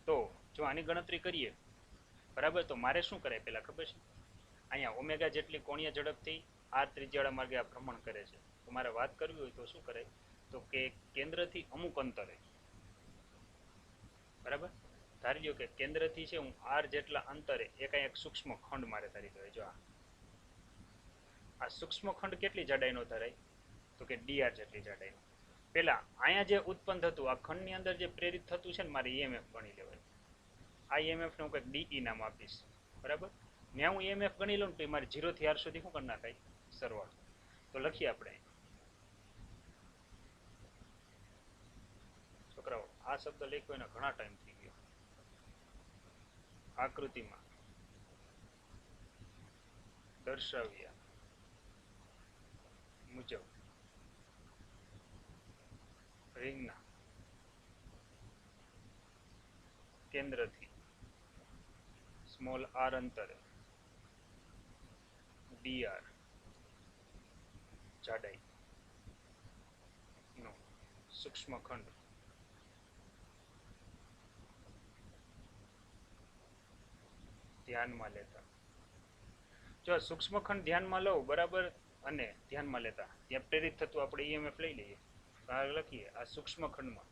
તો જો આની ગણતરી કરીએ, બરાબર, તો મારે શું કરાય પહેલાં ખબર છે? અહીંયા ઓમેગા જેટલી કોણીય ઝડપથી આ ત્રિજ્યાળા માર્ગે આ ભ્રમણ કરે છે. તો મારે વાત કરવી હોય તો શું કરાય? તો કે કેન્દ્રથી અમુક અંતરે, બરાબર, ધારી લો કે કેન્દ્રથી છે હું r જેટલા અંતરે એક સૂક્ષ્મ ખંડ મારે ધારી દો. જો આ સૂક્ષ્મ ખંડ કેટલી જાડાઈનો ધરાય? તો કે dr જેટલી જાડાઈનો. પહેલા અહીંયા જે ઉત્પન્ન થતું આ ખંડની અંદર જે પ્રેરિત થતું છે ને, મારે ઈએમએફ ગણી લેવાય. આ ઈએમએફને હું કંઈક ડીઈ નામ આપીશ. બરાબર. ત્યાં હું ઈએમએફ ગણી લઉં ને તો મારે 0 થી r સુધી શું કરી નાખાય? સરવાળો. તો લખીએ આપણે. છોકરાઓ આ શબ્દ લખ્યો એને ઘણા ટાઈમ થઈ ગયો. આકૃતિમાં દર્શાવ્યા મુજબ રિંગના કેન્દ્રથી સ્મોલ r અંતરે dr જાડાઈ નો સૂક્ષ્મ ખંડ ધ્યાનમાં લેતા, જો સૂક્ષ્મ ખંડ ધ્યાનમાં લઉં, બરાબર, અને ધ્યાનમાં લેતા ત્યાં પ્રેરિત થતું આપણે ઈએમએફ લઈ લઈએ. લખીએ આ સૂક્ષ્મ ખંડમાં,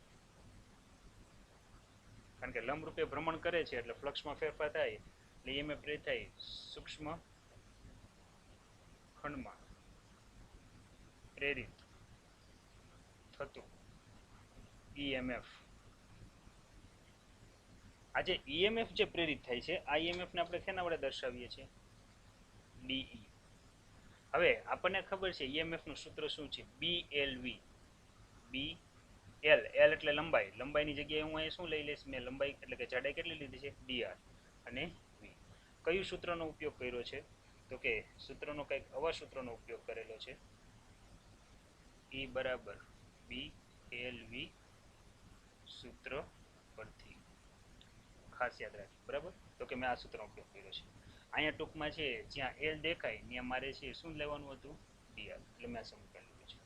કારણ કે લંબ રૂપે ભ્રમણ કરે છે એટલે ફ્લક્સમાં ફેરફાર થાય એટલે ઈએમએફ પ્રેરિત થાય. સૂક્ષ્મ ખંડમાં પ્રેરિત થતું ઈએમએફ. આ જે ઈએમએફ જે પ્રેરિત થાય છે, આ ઈએમએફ ને આપણે શેના વડે દર્શાવીએ છીએ? ડીઈ. હવે આપણને ખબર છે ઈએમએફ નું સૂત્ર શું છે? બીએલવી. બી એલ, એલ એટલે લંબાઈ, લંબાઈની જગ્યાએ હું અહીં શું લઈ લઈશ? મેં લંબાઈ એટલે કે જાડાઈ કેટલી લીધી છે? dr. અને v. કયું સૂત્રનો ઉપયોગ કર્યો છે? તો કે સૂત્રનો કંઈક આવા સૂત્રનો ઉપયોગ કરેલો છે. E બરાબર બી એલ વી સૂત્ર પરથી. ખાસ યાદ રાખજો. બરાબર. તો કે મેં આ સૂત્રનો ઉપયોગ કર્યો છે. અહીંયા ટૂંકમાં છે જ્યાં એલ દેખાય ત્યાં મારે છે શું લેવાનું હતું? dr. એટલે મેં આ સમીકરણ લીધું છે.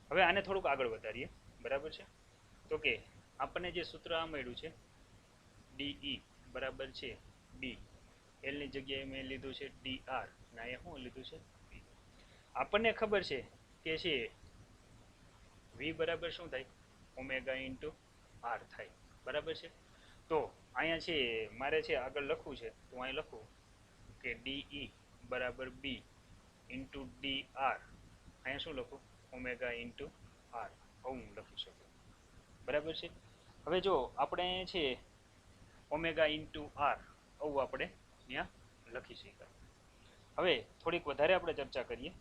હવે આને થોડુંક આગળ વધારીએ. બરાબર છે. તો કે આપણને જે સૂત્ર આ મળ્યું છે ડીઈ બરાબર છે બી એલની જગ્યાએ મેં લીધું છે dr અને અહીંયા શું લીધું છે v. આપણને ખબર છે કે છે v બરાબર શું થાય ઓમેગા ઇન્ટુ r થાય બરાબર છે. તો અહીંયા છે મારે છે આગળ લખવું છે તો અહીં લખું કે de બરાબર b ઇન્ટુ dr. અહીંયા શું લખું ઓમેગા ઇન્ટુ r આવું હું લખી શકું બરાબર છે. હવે જો આપણે છે ઓમેગા ઇન્ટુ r આવું આપણે ત્યાં લખી શકાય. હવે થોડીક વધારે આપણે ચર્ચા કરીએ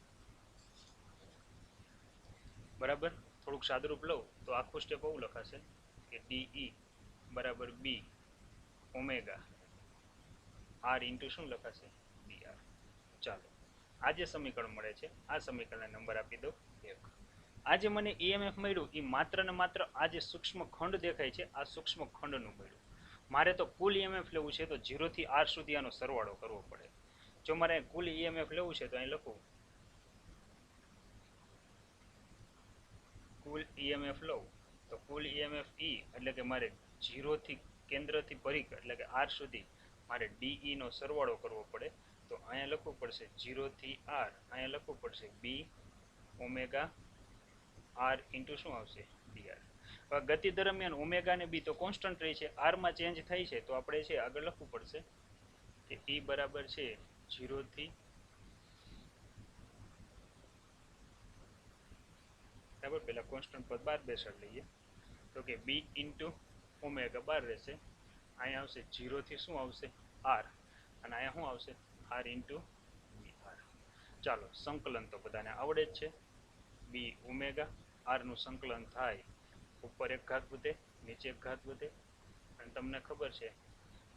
બરાબર. થોડુંક સાદુરૂપ લઉં તો આખું સ્ટેપ આવું લખાશે કે de બરાબર b ઓમેગા r ઇન્ટુ શું લખાશે dr. ચાલો આ જે સમીકરણ મળે છે આ સમીકરણને નંબર આપી દો 1. આ જે મને EMF મળ્યું એ માત્ર ને માત્ર આ જે સૂક્ષ્મ ખંડ દેખાય છે આ સૂક્ષ્મ ખંડનું મળ્યું. મારે તો કુલ EMF લેવું છે તો 0 થી r સુધી આનો સરવાળો કરવો પડે. જો મારે કુલ EMF લેવું છે તો અહીં લખું કુલ EMF લઉં તો કુલ EMF E એટલે કે મારે 0 થી કેન્દ્રથી પરિઘ એટલે કે r સુધી મારે de નો સરવાળો કરવો પડે. તો અહીંયા લખવું પડશે 0 થી r, અહીંયા લખવું પડશે b ઓમેગા r ઇન્ટુ શું આવશે dr. હવે ગતિ દરમિયાન ઓમેગા ને b તો કોન્સ્ટન્ટ રહી છે, r માં ચેન્જ થાય છે તો આપણે છે આગળ લખવું પડશે કે e બરાબર છે 0 થી બરાબર પહેલા કોન્સ્ટન્ટ પદ 12 બેસાડ લઈએ તો કે b ઇન્ટુ ઓમેગા 12 રહેશે. અહીંયા આવશે 0 થી શું આવશે r અને અહીંયા શું આવશે r ઇન્ટુ dr. ચાલો સંકલન તો બધાને આવડે જ છે. b ઓમેગા r નું સંકલન થાય ઉપર એક ઘાત વધે નીચે એક ઘાત વધે અને તમને ખબર છે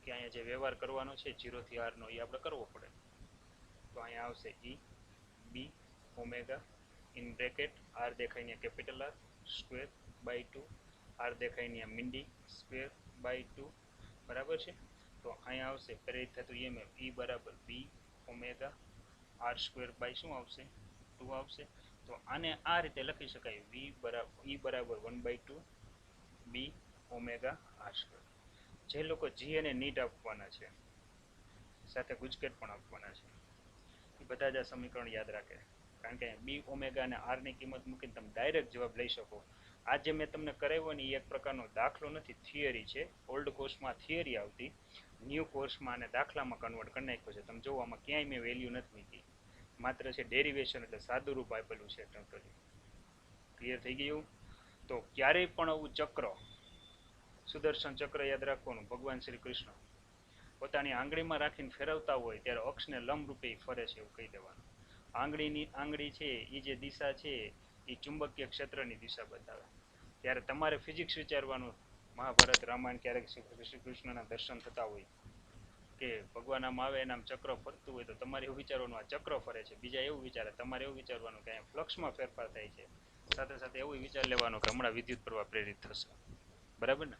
કે અહીંયા જે વ્યવહાર કરવાનો છે 0 થી r નો એ આપણે કરવો પડે. તો અહીંયા આવશે e b omega in bracket r દેખાય ને capital R square by 2 r દેખાય ને મિંડી સ્ક્વેર બાય 2 બરાબર છે. તો અહીંયા આવશે પ્રેરિત થતું EMF E બરાબર b omega r square by શું આવશે 2 આવશે. તો આને આ રીતે લખી શકાય v બરાબર E બરાબર 1/2 b ઓમેગા r સ્ક્વેર. જે લોકો g અને નીટ આપવાના છે સાથે ગુજકેટ પણ આપવાના છે એ બધા જ આ સમીકરણ યાદ રાખે, કારણ કે b ઓમેગા અને r ની કિંમત મૂકીને તમે ડાયરેક્ટ જવાબ લઈ શકો. આ જે મેં તમને કરાવ્યો ને એ એક પ્રકારનો દાખલો નથી, થિયરી છે. ઓલ્ડ કોર્સમાં થિયરી આવતી, ન્યૂ કોર્સમાં અને દાખલામાં કન્વર્ટ કરી નાખ્યો છે. તમે જોવો આમાં ક્યાંય મેં વેલ્યુ નથી મૂકી, માત્ર છે ડેરિવેશન એટલે સાદું રૂપ આપેલું છે ટોટલી. ક્લિયર થઈ ગયું? તો ક્યારેય પણ આવું ચક્ર, સુદર્શન ચક્ર યાદ રાખવાનું, ભગવાન શ્રી કૃષ્ણ પોતાની આંગળીમાં રાખીને ફેરવતા હોય ત્યારે અક્ષને લંબ રૂપે ફરે છે એવું કહી દેવાનું. આંગળી છે એ જે દિશા છે એ ચુંબકીય ક્ષેત્રની દિશા બતાવે. ત્યારે તમારે ફિઝિક્સ વિચારવાનું, મહાભારત રામાયણ ક્યારેક શ્રી કૃષ્ણના દર્શન થતા હોય કે ભગવાન આમ આવે એના ચક્ર ફરતું હોય તો તમારે એવું વિચારવાનું આ ચક્ર ફરે છે. બીજા એવું વિચારે, તમારે એવું વિચારવાનું કે અહીંયા ફ્લક્સમાં ફેરફાર થાય છે. સાથે સાથે એવું વિચાર લેવાનું કે હમણાં વિદ્યુત પ્રવાહ પ્રેરિત થશે. બરાબર ને?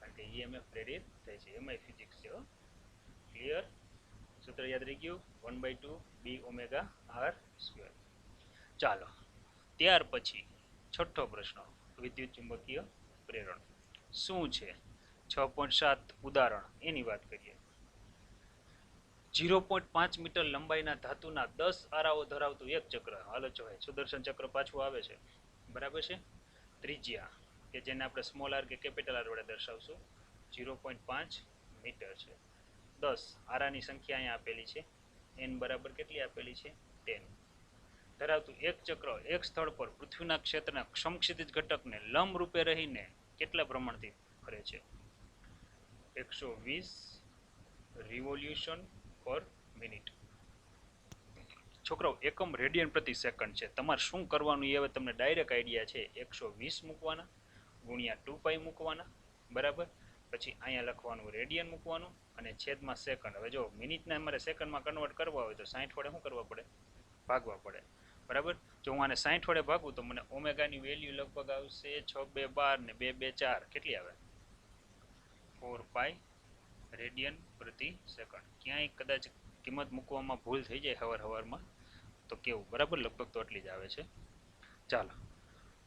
કારણ કે EMF પ્રેરિત થાય છે, એમાંય ફિઝિક્સ છે. ક્લિયર? સૂત્ર યાદ રહી ગયું? 1/2 b ઓમેગા r સ્ક્વેર. ચાલો ત્યાર પછી છઠ્ઠો પ્રશ્ન, વિદ્યુત ચુંબકીય પ્રેરણ શું છે? 6.7 ઉદાહરણ એની વાત કરીએ. 0.5 મીટર લંબાઈના ધાતુના 10 આરાઓ ધરાવતું એક ચક્ર. હાલો જોવાય સુદર્શન ચક્ર પાછું આવે છે. બરાબર છે? ત્રિજ્યા કે જેને આપણે સ્મોલ r કે કેપિટલ R વડે દર્શાવશું 0.5 મીટર છે. 10 આરાની સંખ્યા અહીંયા આપેલી છે. n બરાબર કેટલી આપેલી છે? 10 ધરાવતું એક ચક્ર એક સ્થળ પર પૃથ્વીના ક્ષેત્રના સમક્ષિતિજ ઘટકને લંબ રૂપે રહીને કેટલા પ્રમાણથી ફરે છે? 120 રિવોલ્યુશન પર મિનિટ. છોકરાઓ એકમ રેડિયન પ્રતિ સેકન્ડ છે. તમારે શું કરવાનું એ હવે તમને ડાયરેક્ટ આઈડિયા છે. 120 મૂકવાના ગુણ્યા 2π મૂકવાના, બરાબર. પછી અહીંયા લખવાનું રેડિયન મૂકવાનું અને છેદમાં સેકન્ડ. હવે જો મિનિટને અમારે સેકન્ડમાં કન્વર્ટ કરવા હોય તો 60 વડે શું કરવા પડે? ભાગવા પડે. બરાબર. જો હું આને 60 વડે ભાગું તો મને ઓમેગાની વેલ્યુ લગભગ આવશે 6 2 12 ને 2 2 4 કેટલી આવે? 4π રેડિયન પ્રતિ સેકન્ડ. ક્યાંય કદાચ કિંમત મૂકવામાં ભૂલ થઈ જાય હવારમાં તો કેવું? બરાબર, લગભગ તો એટલી જ આવે છે. ચાલો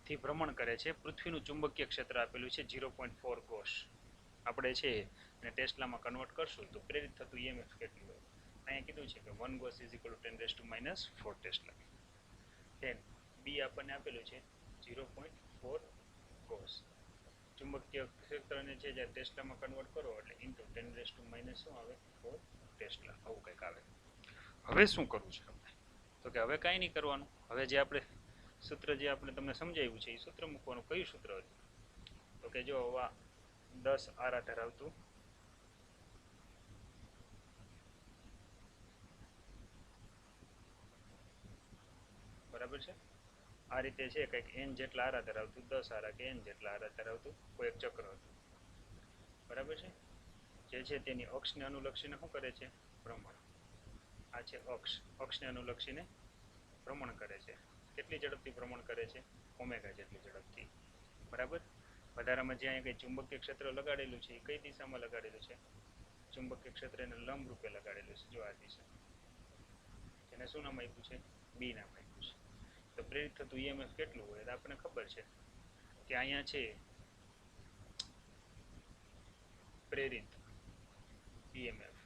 થી ભ્રમણ કરે છે. પૃથ્વીનું ચુંબકીય ક્ષેત્ર આપેલું છે 0.4 કોષ. આપણે છે એને ટેસ્લામાં કન્વર્ટ કરશું તો પ્રેરિત થતું ઈએમએફ કેટલું હોય. અહીંયા કીધું છે કે 1 gauss is equal to 10⁻⁴ tesla. Then B આપણને આપેલું છે 0.4 ગોસ. ચુંબકીય ક્ષેત્રને છે જ્યારે ટેસ્લામાં કન્વર્ટ કરો એટલે ઇન્ટુ 10⁻⁻ શું આવે 4 ટેસ્લા, આવું કંઈક આવે. હવે શું કરવું છે આપણે? તો કે હવે કાંઈ નહીં કરવાનું. હવે જે આપણે સૂત્ર જે આપણે તમને સમજાવ્યું છે એ સૂત્ર મૂકવાનું. કયું સૂત્ર હતું? તો કે જો આ 10 આરા ધરાવતું બરાબર છે. આ રીતે છે કંઈક n જેટલા આરા ધરાવતું 10 આરા કે n જેટલા આરા ધરાવતું કોઈ એક ચક્ર હતું. બરાબર છે. જે છે તેની અક્ષને અનુલક્ષીને શું કરે છે? ભ્રમણ. આ છે અક્ષ. અક્ષને અનુલક્ષીને ભ્રમણ કરે છે. કેટલી ઝડપથી ભ્રમણ કરે છે? ઓમેગા જેટલી ઝડપથી. બરાબર. વધારામાં જે અહીંયા કંઈ ચુંબકીય ક્ષેત્ર લગાડેલું છે એ કઈ દિશામાં લગાડેલું છે? ચુંબકીય ક્ષેત્ર એને લંબ રૂપે લગાડેલું છે. જો આ દિશા, એને શું નામ આપ્યું છે? બી નામ આપ્યું છે. તો પ્રેરિત થતું ઈએમએફ કેટલું હોય? આપણને ખબર છે કે અહીંયા છે પ્રેરિત ઈએમએફ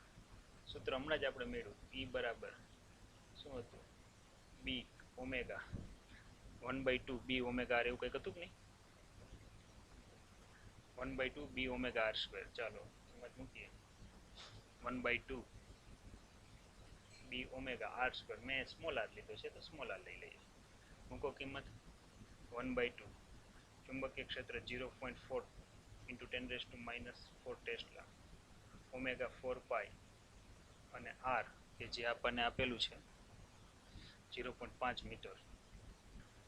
સૂત્ર હમણાં જ આપણે મેળવ્યું. E બરાબર શું હતું? બી ઓમેગા 1/2 બી ઓમેગા આર, એવું કંઈક હતું કે નહીં? 1/2 બી ઓમેગા આર સ્ક્વેર. ચાલો કિંમત મૂકીએ. 1/2 બી ઓમેગા આર સ્ક્વેર. મેં સ્મોલ આર લીધો છે તો સ્મોલ આર લઈ લઈએ. મૂકો કિંમત. 1/2 ચુંબકીય ક્ષેત્ર 0.4 ઇન્ટુ 10⁻⁴ ટેસ્લા ઓમેગા 4 પાઈ અને આર કે જે આપણને આપેલું છે 0.5 મીટર.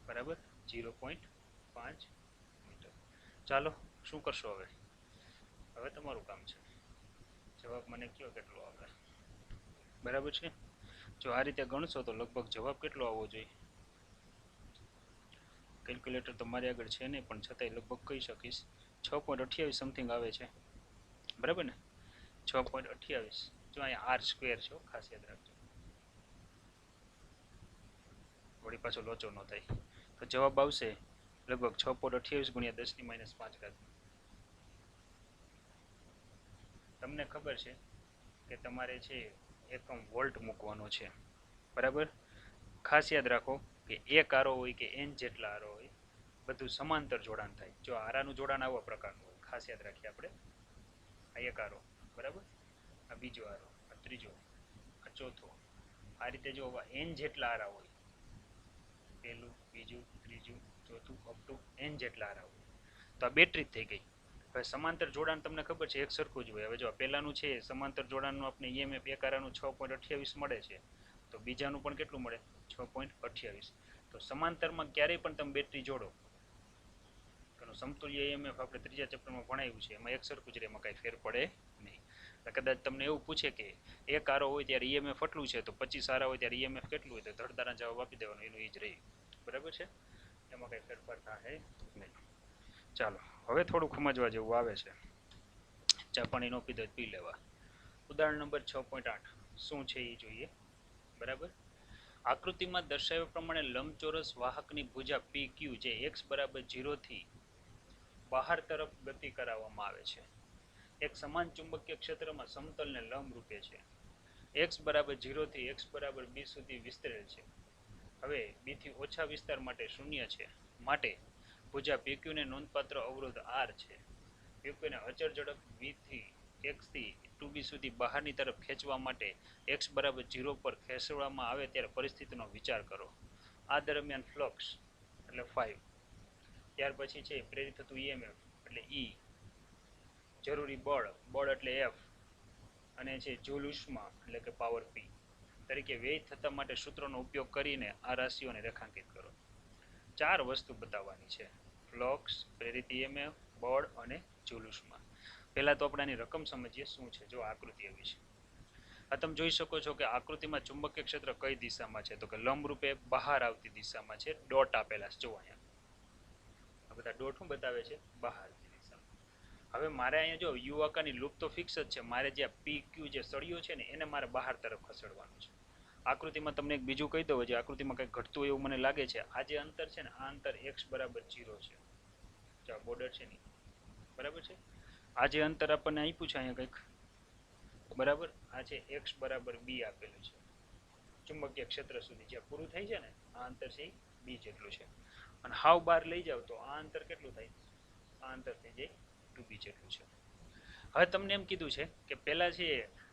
બરાબર. 0.5 મીટર. ચાલો શું કરશો હવે? હવે તમારું કામ છે. જવાબ મને કયો કેટલો આવે? બરાબર છે. જો આ રીતે ગણશો તો લગભગ જવાબ કેટલો આવવો જોઈએ? કેલ્ક્યુલેટર તો મારી આગળ છે નહીં પણ છતાંય લગભગ કહી શકીશ 6.28 સમથિંગ આવે છે. બરાબર ને? 6.28. જો અહીંયા આર સ્ક્વેર છે, ખાસ યાદ રાખજો, વળી પાછો લોચો ન થાય. તો જવાબ આવશે લગભગ 6.28 ગુણ્યા 10⁻⁵. તમને ખબર છે કે તમારે છે એકમ વોલ્ટ મૂકવાનો છે. બરાબર. ખાસ યાદ રાખો કે એક આરો હોય કે n જેટલા આરો હોય બધું સમાંતર જોડાણ થાય. જો આરાનું જોડાણ આવા પ્રકારનું હોય, ખાસ યાદ રાખીએ આપણે. આ એક આરો, બરાબર, આ બીજો આરો, આ ત્રીજો, આ ચોથો. આ રીતે જો n જેટલા આરા હોય, પહેલું, બીજું, ત્રીજું, ચોથું, અપ ટુ n જેટલા આરા હોય તો આ બેટરી જ થઈ ગઈ. હવે સમાંતર જોડાણ તમને ખબર છે એક સરખું જ હોય. હવે જો પહેલાનું છે સમાંતર જોડાણનું આપણે ઈએમએફ એક આરાનું 6.28 મળે છે તો બીજાનું પણ કેટલું મળે? 6.28. તો સમાંતરમાં ક્યારેય પણ તમે બેટરી જોડો એનું સમતુલ્ય ઈએમએફ આપણે ત્રીજા ચેપ્ટરમાં ભણાવ્યું છે, એમાં એક સરખું જ રહે, એમાં કાંઈ ફેર પડે નહીં. કદાચ તમને એવું પૂછે કે એક આરો હોય ત્યારે ઈએમએફ એટલું છે તો 25 આરા હોય ત્યારે ઈએમએફ કેટલું હોય તો ધડધારા જવાબ આપી દેવાનો, એનું એ જ રહે. બરાબર છે. એમાં કાંઈ ફેરફાર થાય નહીં. ચાલો હવે થોડું સમજવા જેવું આવે છે. ચા પાણી નો પીધો પી લેવા. ઉદાહરણ નંબર 6.8 શું છે એ જોઈએ. બરાબર. આકૃતિમાં દર્શાવ્યા પ્રમાણે લંબચોરસ વાહકની ભુજા PQ જે x બરાબર 0 થી બહાર તરફ ગતિ કરાવવામાં આવે છે. એક સમાન ચુંબકીય ક્ષેત્રમાં સમતલને લંબ રૂપે છે. x બરાબર 0 થી x બરાબર b સુધી વિસ્તરેલ છે. હવે b થી ઓછા વિસ્તાર માટે શૂન્ય છે. માટે ભુજા PQ ને નોંધપાત્ર અવરોધ r છે. PQ ને અચળ ઝડપ v થી x થી 2b સુધી બહારની તરફ ખેંચવા માટે x બરાબર 0 પર ખેંચવામાં આવે ત્યારે પરિસ્થિતિનો વિચાર કરો. આ દરમિયાન ફ્લક્સ એટલે 5, ત્યાર પછી છે પ્રેરિત થતું EMF એટલે E, જરૂરી બળ એટલે F અને છે જૂલ ઉષ્મા એટલે કે પાવર P તરીકે વ્યય થતા માટે સૂત્રોનો ઉપયોગ કરીને આ રાશિઓને રેખાંકિત કરો. 4 વસ્તુ બતાવવાની છે: ફ્લક્સ, પ્રેરિત EMF, બળ અને જૂલ ઉષ્મા. પહેલા તો આપણે આની રકમ સમજીએ શું છે. જો આકૃતિ એવી છે. આ તમે જોઈ શકો છો કે આકૃતિમાં ચુંબકીય ક્ષેત્ર કઈ દિશામાં છે તો કે લંબ રૂપે બહાર આવતી દિશામાં છે. ડોટ આપેલા છે. જો અહીંયા આ બધા ડોટ શું બતાવે છે? બહારની દિશામાં. હવે મારે અહીંયા જો યુ આકારની લૂપ તો ફિક્સ જ છે. મારે જે PQ જે સળિયો છે ને એને મારે બહાર તરફ ખસેડવાનું છે. આકૃતિમાં તમને એક બીજું કહી દઉં, જે આકૃતિમાં કંઈક ઘટતું એવું મને લાગે છે. આ જે અંતર છે ને આ અંતર x બરાબર 0 છે. જો બોર્ડર છે ને બરાબર છે. આ જે અંતર આપણને આપ્યું છે અહીંયા કંઈક, બરાબર, આ છે x બરાબર b આપેલું છે ચુંબકીય ક્ષેત્ર સુધી જ્યાં પૂરું થાય છે ને, આ અંતર છે b જેટલું છે. અને હાવ બહાર લઈ જાવ તો આ અંતર કેટલું થાય? આ અંતર થઈ જાય 2b જેટલું છે. હવે તમને એમ કીધું છે કે પહેલા છે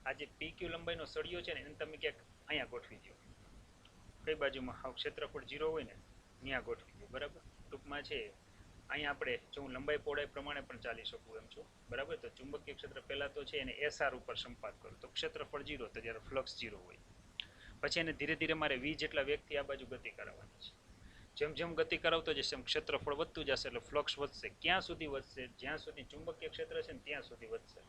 આ જે PQ લંબાઈનો સળિયો છે ને એને તમે ક્યાંક અહીંયા ગોઠવી દો. કઈ બાજુમાં? હાવ ક્ષેત્રફળ 0 હોય ને ત્યાં ગોઠવી દો. બરાબર, ટૂંકમાં છે અહીંયા આપણે જો હું લંબાઈ પહોળાઈ પ્રમાણે પણ ચાલી શકું એમ છું. બરાબર, તો ચુંબકીય ક્ષેત્ર પહેલા તો છે એને SR ઉપર સંપાત કરું તો ક્ષેત્રફળ 0, તો જ્યારે ફ્લક્સ 0 હોય પછી એને ધીરે ધીરે મારે v જેટલા વેગથી આ બાજુ ગતિ કરાવવાની છે. જેમ જેમ ગતિ કરાવતો જશે એમ ક્ષેત્રફળ વધતું જશે એટલે ફ્લક્સ વધશે. ક્યાં સુધી વધશે? જ્યાં સુધી ચુંબકીય ક્ષેત્ર છે ને ત્યાં સુધી વધશે.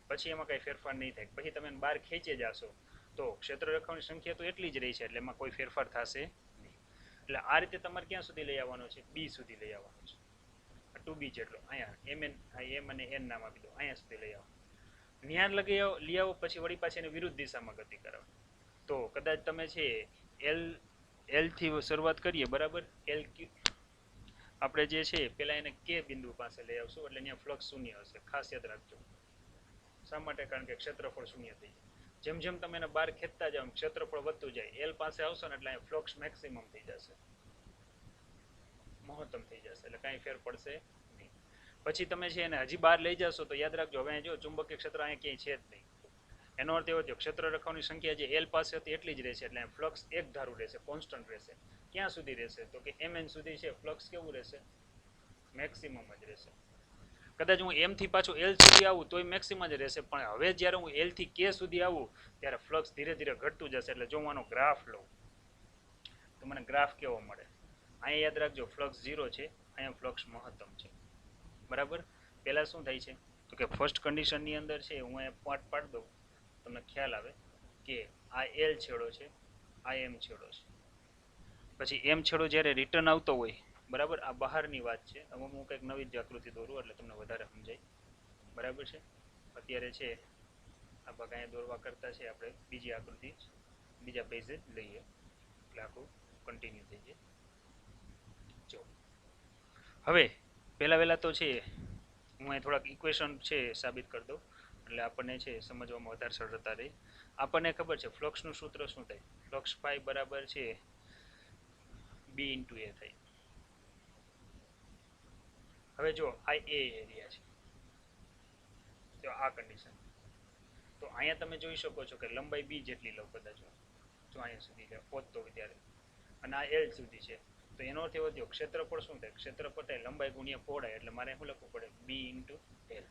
પછી એમાં કઈ ફેરફાર નહીં થાય. પછી તમે બહાર ખેંચી જાશો તો ક્ષેત્ર રેખાઓની સંખ્યા તો એટલી જ રહી છે એટલે એમાં કોઈ ફેરફાર થશે નહીં. એટલે આ રીતે તમારે ક્યાં સુધી લઈ આવવાનો છે? b સુધી લઈ આવવાનો છે. 2b જેટલો અહીંયા m અને n નામ આપી દો. અહીંયા સુધી લઈ આવો. ન્યાન લઈ આવો પછી વળી પાછી એને વિરુદ્ધ દિશામાં ગતિ કરાવો. તો કદાચ તમે છે L થી શરૂઆત કરીએ. બરાબર, LQ આપણે જે છે પેલા એને K બિંદુ પાસે લઈ આવશું એટલે અહીંયા ફ્લક્સ શૂન્ય હશે. ખાસ યાદ રાખજો. શા માટે? કારણ કે ક્ષેત્રફળ શૂન્ય થઈ જાય. જેમ જેમ તમે એને બહાર ખેંચતા જાવ ક્ષેત્રફળ વધતું જાય. L પાસે આવશો ને એટલે અહીંયા ફ્લક્સ મેક્સિમમ થઈ જશે, મહત્તમ થઈ જશે, એટલે કાંઈ ફેર પડશે નહીં. પછી તમે છે એને હજી બહાર લઈ જશો તો યાદ રાખજો હવે જો ચુંબકીય ક્ષેત્ર અહીંયા ક્યાંય છે જ નહીં. એનો અર્થ એવો થયો ક્ષેત્ર રેખાઓની સંખ્યા જે L પાસે હતી એટલી જ રહેશે એટલે ફ્લક્સ એક ધારું રહેશે, કોન્સ્ટન્ટ રહેશે. ક્યાં સુધી રહેશે? તો કે mn સુધી છે ફ્લક્સ કેવું રહેશે? મેક્સિમમ જ રહેશે. કદાચ હું m થી પાછું L સુધી આવું તોય મેક્સિમમ જ રહેશે, પણ હવે જ્યારે હું L થી K સુધી આવું ત્યારે ફ્લક્સ ધીરે ધીરે ઘટતું જશે. એટલે જો હું આનો ગ્રાફ લઉં તો મને ગ્રાફ કેવો મળે? અહીંયા યાદ રાખજો ફ્લક્સ 0 છે, અહીંયા ફ્લક્સ મહત્તમ છે. બરાબર, પહેલા શું થાય છે તો કે ફર્સ્ટ કન્ડિશનની અંદર છે હું અહીંયા પાડ દઉં તમને ખ્યાલ આવે કે આ L છેડો છે, આ M છેડો છે. પછી M છેડો જ્યારે રિટર્ન આવતો હોય, બરાબર, આ બહારની વાત છે. હવે હું કંઈક નવી જ આકૃતિ દોરું એટલે તમને વધારે સમજાય. બરાબર છે, અત્યારે છે આ ભાગ અહીંયા દોરવા કરતા છે આપણે બીજી આકૃતિ બીજા પેજે લઈએ એટલે આખું કન્ટિન્યુ થઈ જાય. જો હવે પહેલા તો છે હું અહીં થોડાક ઇક્વેશન છે સાબિત કરી દઉં એટલે આપણને છે સમજવામાં વધારે સરળતા રહે. આપણને ખબર છે ફ્લક્સનું સૂત્ર શું થાય? ફ્લક્સ ફાઈ બરાબર છે b × a થાય. હવે જો આ a એરિયા છે, તો આ કન્ડિશન, તો અહીંયા તમે જોઈ શકો છો કે લંબાઈ b જેટલી લઉં કદાચ જો અહીંયા સુધી પહોંચતો હોય ત્યારે, અને આ L સુધી છે, તો એનો અર્થ એવો થયો ક્ષેત્રફળ શું થાય? ક્ષેત્રફળ થાય લંબાઈ ગુણ્યા પહોળાઈ, એટલે મારે શું લખવું પડે? b × L.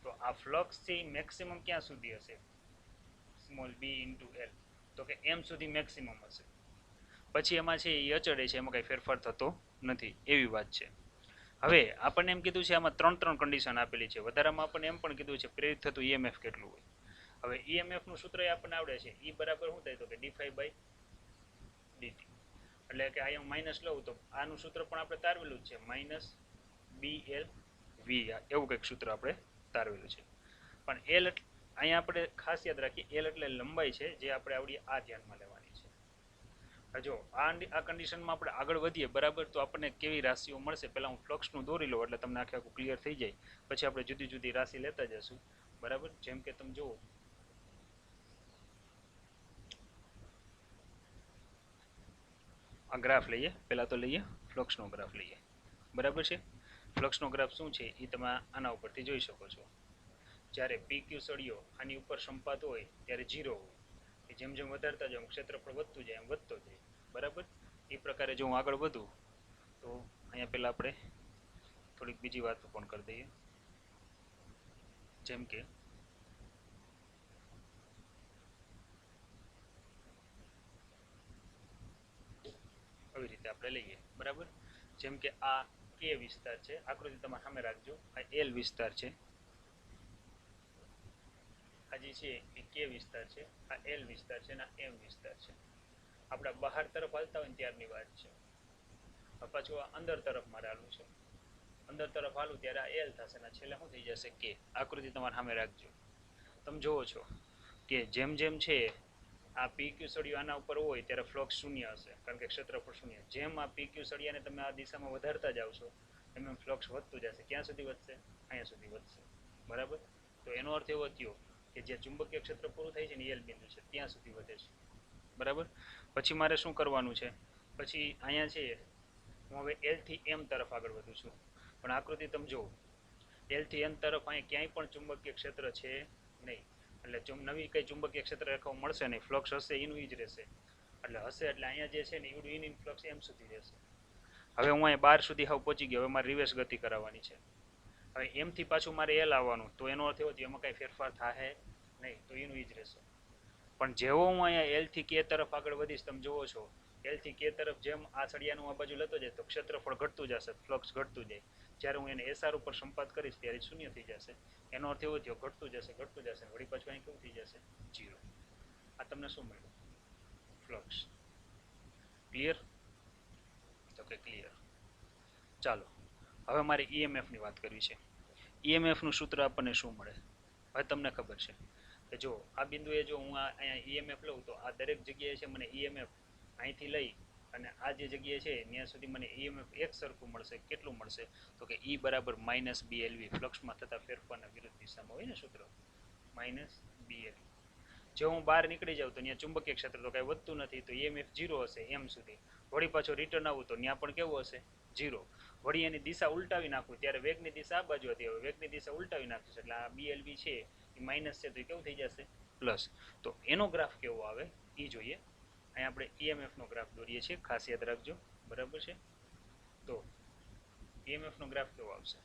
તો આ ફ્લક્સ છે મેક્સિમમ ક્યાં સુધી હશે? સ્મોલ b × L, તો કે m સુધી મેક્સિમમ હશે. પછી એમાં છે એ અચળે છે, એમાં કંઈ ફેરફાર થતો નથી એવી વાત છે. હવે આપણને એમ કીધું છે આમાં ત્રણ કન્ડિશન આપેલી છે. વધારામાં આપણને એમ પણ કીધું છે પ્રેરિત થતું EMF કેટલું હોય. હવે EMF નું સૂત્ર આપણને આવડે છે. E બરાબર શું થાય? તો કે d∅/dt. એટલે કે અહીંયા હું માઇનસ લઉં તો આનું સૂત્ર પણ આપણે તારવેલું જ છે, -BL/V, એવું કંઈક સૂત્ર આપણે તારવેલું છે. પણ L અહીંયા આપણે ખાસ યાદ રાખીએ L એટલે લંબાઈ છે જે આપણે આવડી આ ધ્યાનમાં લેવાની છે. જો આ કન્ડિશનમાં આપણે આગળ વધીએ, બરાબર, તો આપણને કેવી રાશિઓ મળશે પહેલા હું ફ્લક્સનું દોરી લઉં એટલે તમને આખે આખું ક્લિયર થઈ જાય. પછી આપણે જુદી જુદી રાશિ લેતા જશું. બરાબર, જેમ કે તમે જુઓ આ ગ્રાફ લઈએ, પહેલા તો લઈએ ફ્લક્સનો ગ્રાફ લઈએ. બરાબર છે, ફ્લક્સનો ગ્રાફ શું છે એ તમે આના ઉપરથી જોઈ શકો છો. જ્યારે PQ સળિયો આની ઉપર સંપાતો હોય ત્યારે 0 હોય, જેમ જેમ વધારતા જાવ ક્ષેત્રફળ વધતું જાય એમ વધતો જાય. બરાબર, એ પ્રકારે જો હું આગળ વધું તો અહીંયા પહેલાં આપણે થોડીક બીજી વાતો પણ કરી દઈએ. જેમ કે આવી રીતે આપણે લઈએ. બરાબર, જેમ કે આ K વિસ્તાર છે, આકૃતિ તમારે સામે રાખજો. આ L વિસ્તાર છે, આ જે છે એ K વિસ્તાર છે, આ L વિસ્તાર છે, અને આ M વિસ્તાર છે. આપણા બહાર તરફ હાલતા હોય ને ત્યારની વાત છે. પાછું આ અંદર તરફ મારે હાલવું છે, અંદર તરફ હાલું ત્યારે આ L થશે ને છેલ્લે શું થઈ જશે? K. આકૃતિ તમારે સામે રાખજો. તમે જુઓ છો કે જેમ જેમ છે આ PQ સળિયો આના ઉપર હોય ત્યારે ફ્લક્સ શૂન્ય હશે કારણ કે ક્ષેત્રફળ શૂન્ય. જેમ આ PQ સળિયાને તમે આ દિશામાં વધારતા જાવ છો એમ ફ્લક્સ વધતું જશે. ક્યાં સુધી વધશે? અહીંયા સુધી વધશે. બરાબર. તો એનો અર્થ એવો થયો કે જે ચુંબકીય ક્ષેત્ર પૂરું થાય છે ને એલ બિંદુ છે ત્યાં સુધી વધે છે. બરાબર. પછી મારે શું કરવાનું છે? પછી અહીંયા છે હું હવે એલ થી એમ તરફ આગળ વધું છું. પણ આકૃતિ તમે જુઓ, એલ થી એમ તરફ અહીંયા ક્યાંય પણ ચુંબકીય ક્ષેત્ર છે નહીં. એટલે નવી કઈ ચુંબકીય ક્ષેત્ર રેખાઓ મળશે નહીં. ફ્લક્સ હશે એનું ઈ જ રહેશે. એટલે હશે એટલે અહીંયા જે છે ને એવડું એની ફ્લક્સ એમ સુધી રહેશે. હવે હું અહીંયા 12 સુધી હાવ પહોંચી ગયો. હવે મારે રિવર્સ ગતિ કરાવવાની છે. હવે એમથી પાછું મારે એલ આવવાનું. તો એનો અર્થ એવો થયો એમાં કાંઈ ફેરફાર થાય નહીં. તો એનું ઈ જ રહેશે. પણ જેવો હું અહીંયા એલ થી કે તરફ આગળ વધીશ, તમે જુઓ છો એલ થી કે તરફ જેમ આ સળિયાનું આ બાજુ લેતો જાય તો ક્ષેત્રફળ ઘટતું જશે, ફ્લક્સ ઘટતું જાય. જ્યારે હું એને એસઆર ઉપર સંપાત કરીશ ત્યારે શૂન્ય થઈ જશે. એનો અર્થ એવો થયો ઘટતું જશે વળી પાછું અહીં કેવું થઈ જશે? 0. આ તમને શું મળ્યું? ફ્લક્સ. ક્લિયર? તો કે ક્લિયર. ચાલો હવે મારે ઈએમએફની વાત કરવી છે. ઈએમએફનું સૂત્ર આપણને શું મળે? હવે તમને ખબર છે કે જો આ બિંદુએ જો હું અહીંયા ઈએમએફ લઉં તો આ દરેક જગ્યાએ છે મને ઈએમએફ અહીંથી લઈ અને આ જે જગ્યાએ છે ત્યાં સુધી મને ઈએમએફ એક સરખું મળશે. કેટલું મળશે? તો કે E બરાબર -BLV, ફ્લક્સમાં થતા ફેરફારના વિરુદ્ધ દિશામાં હોય ને સૂત્ર, -BLV. જો હું બહાર નીકળી જાઉં તો ત્યાં ચુંબકીય ક્ષેત્ર તો કાંઈ વધતું નથી, તો ઈએમએફ 0 હશે એમ સુધી. વળી પાછો રિટર્ન આવું તો ત્યાં પણ કેવું હશે? 0. વળી એની દિશા ઉલટાવી નાખું ત્યારે વેગની દિશા આ બાજુ હતી, હવે વેગની દિશા ઉલટાવી નાખીશ એટલે આ BLV છે એ માઇનસ છે તો એ કેવું થઈ જશે? પ્લસ. તો એનો ગ્રાફ કેવો આવે એ જોઈએ. અહીંયા આપણે ઈએમએફનો ગ્રાફ દોરીએ છીએ, ખાસ યાદ રાખજો. બરાબર છે? તો ઈએમએફનો ગ્રાફ કેવો આવશે?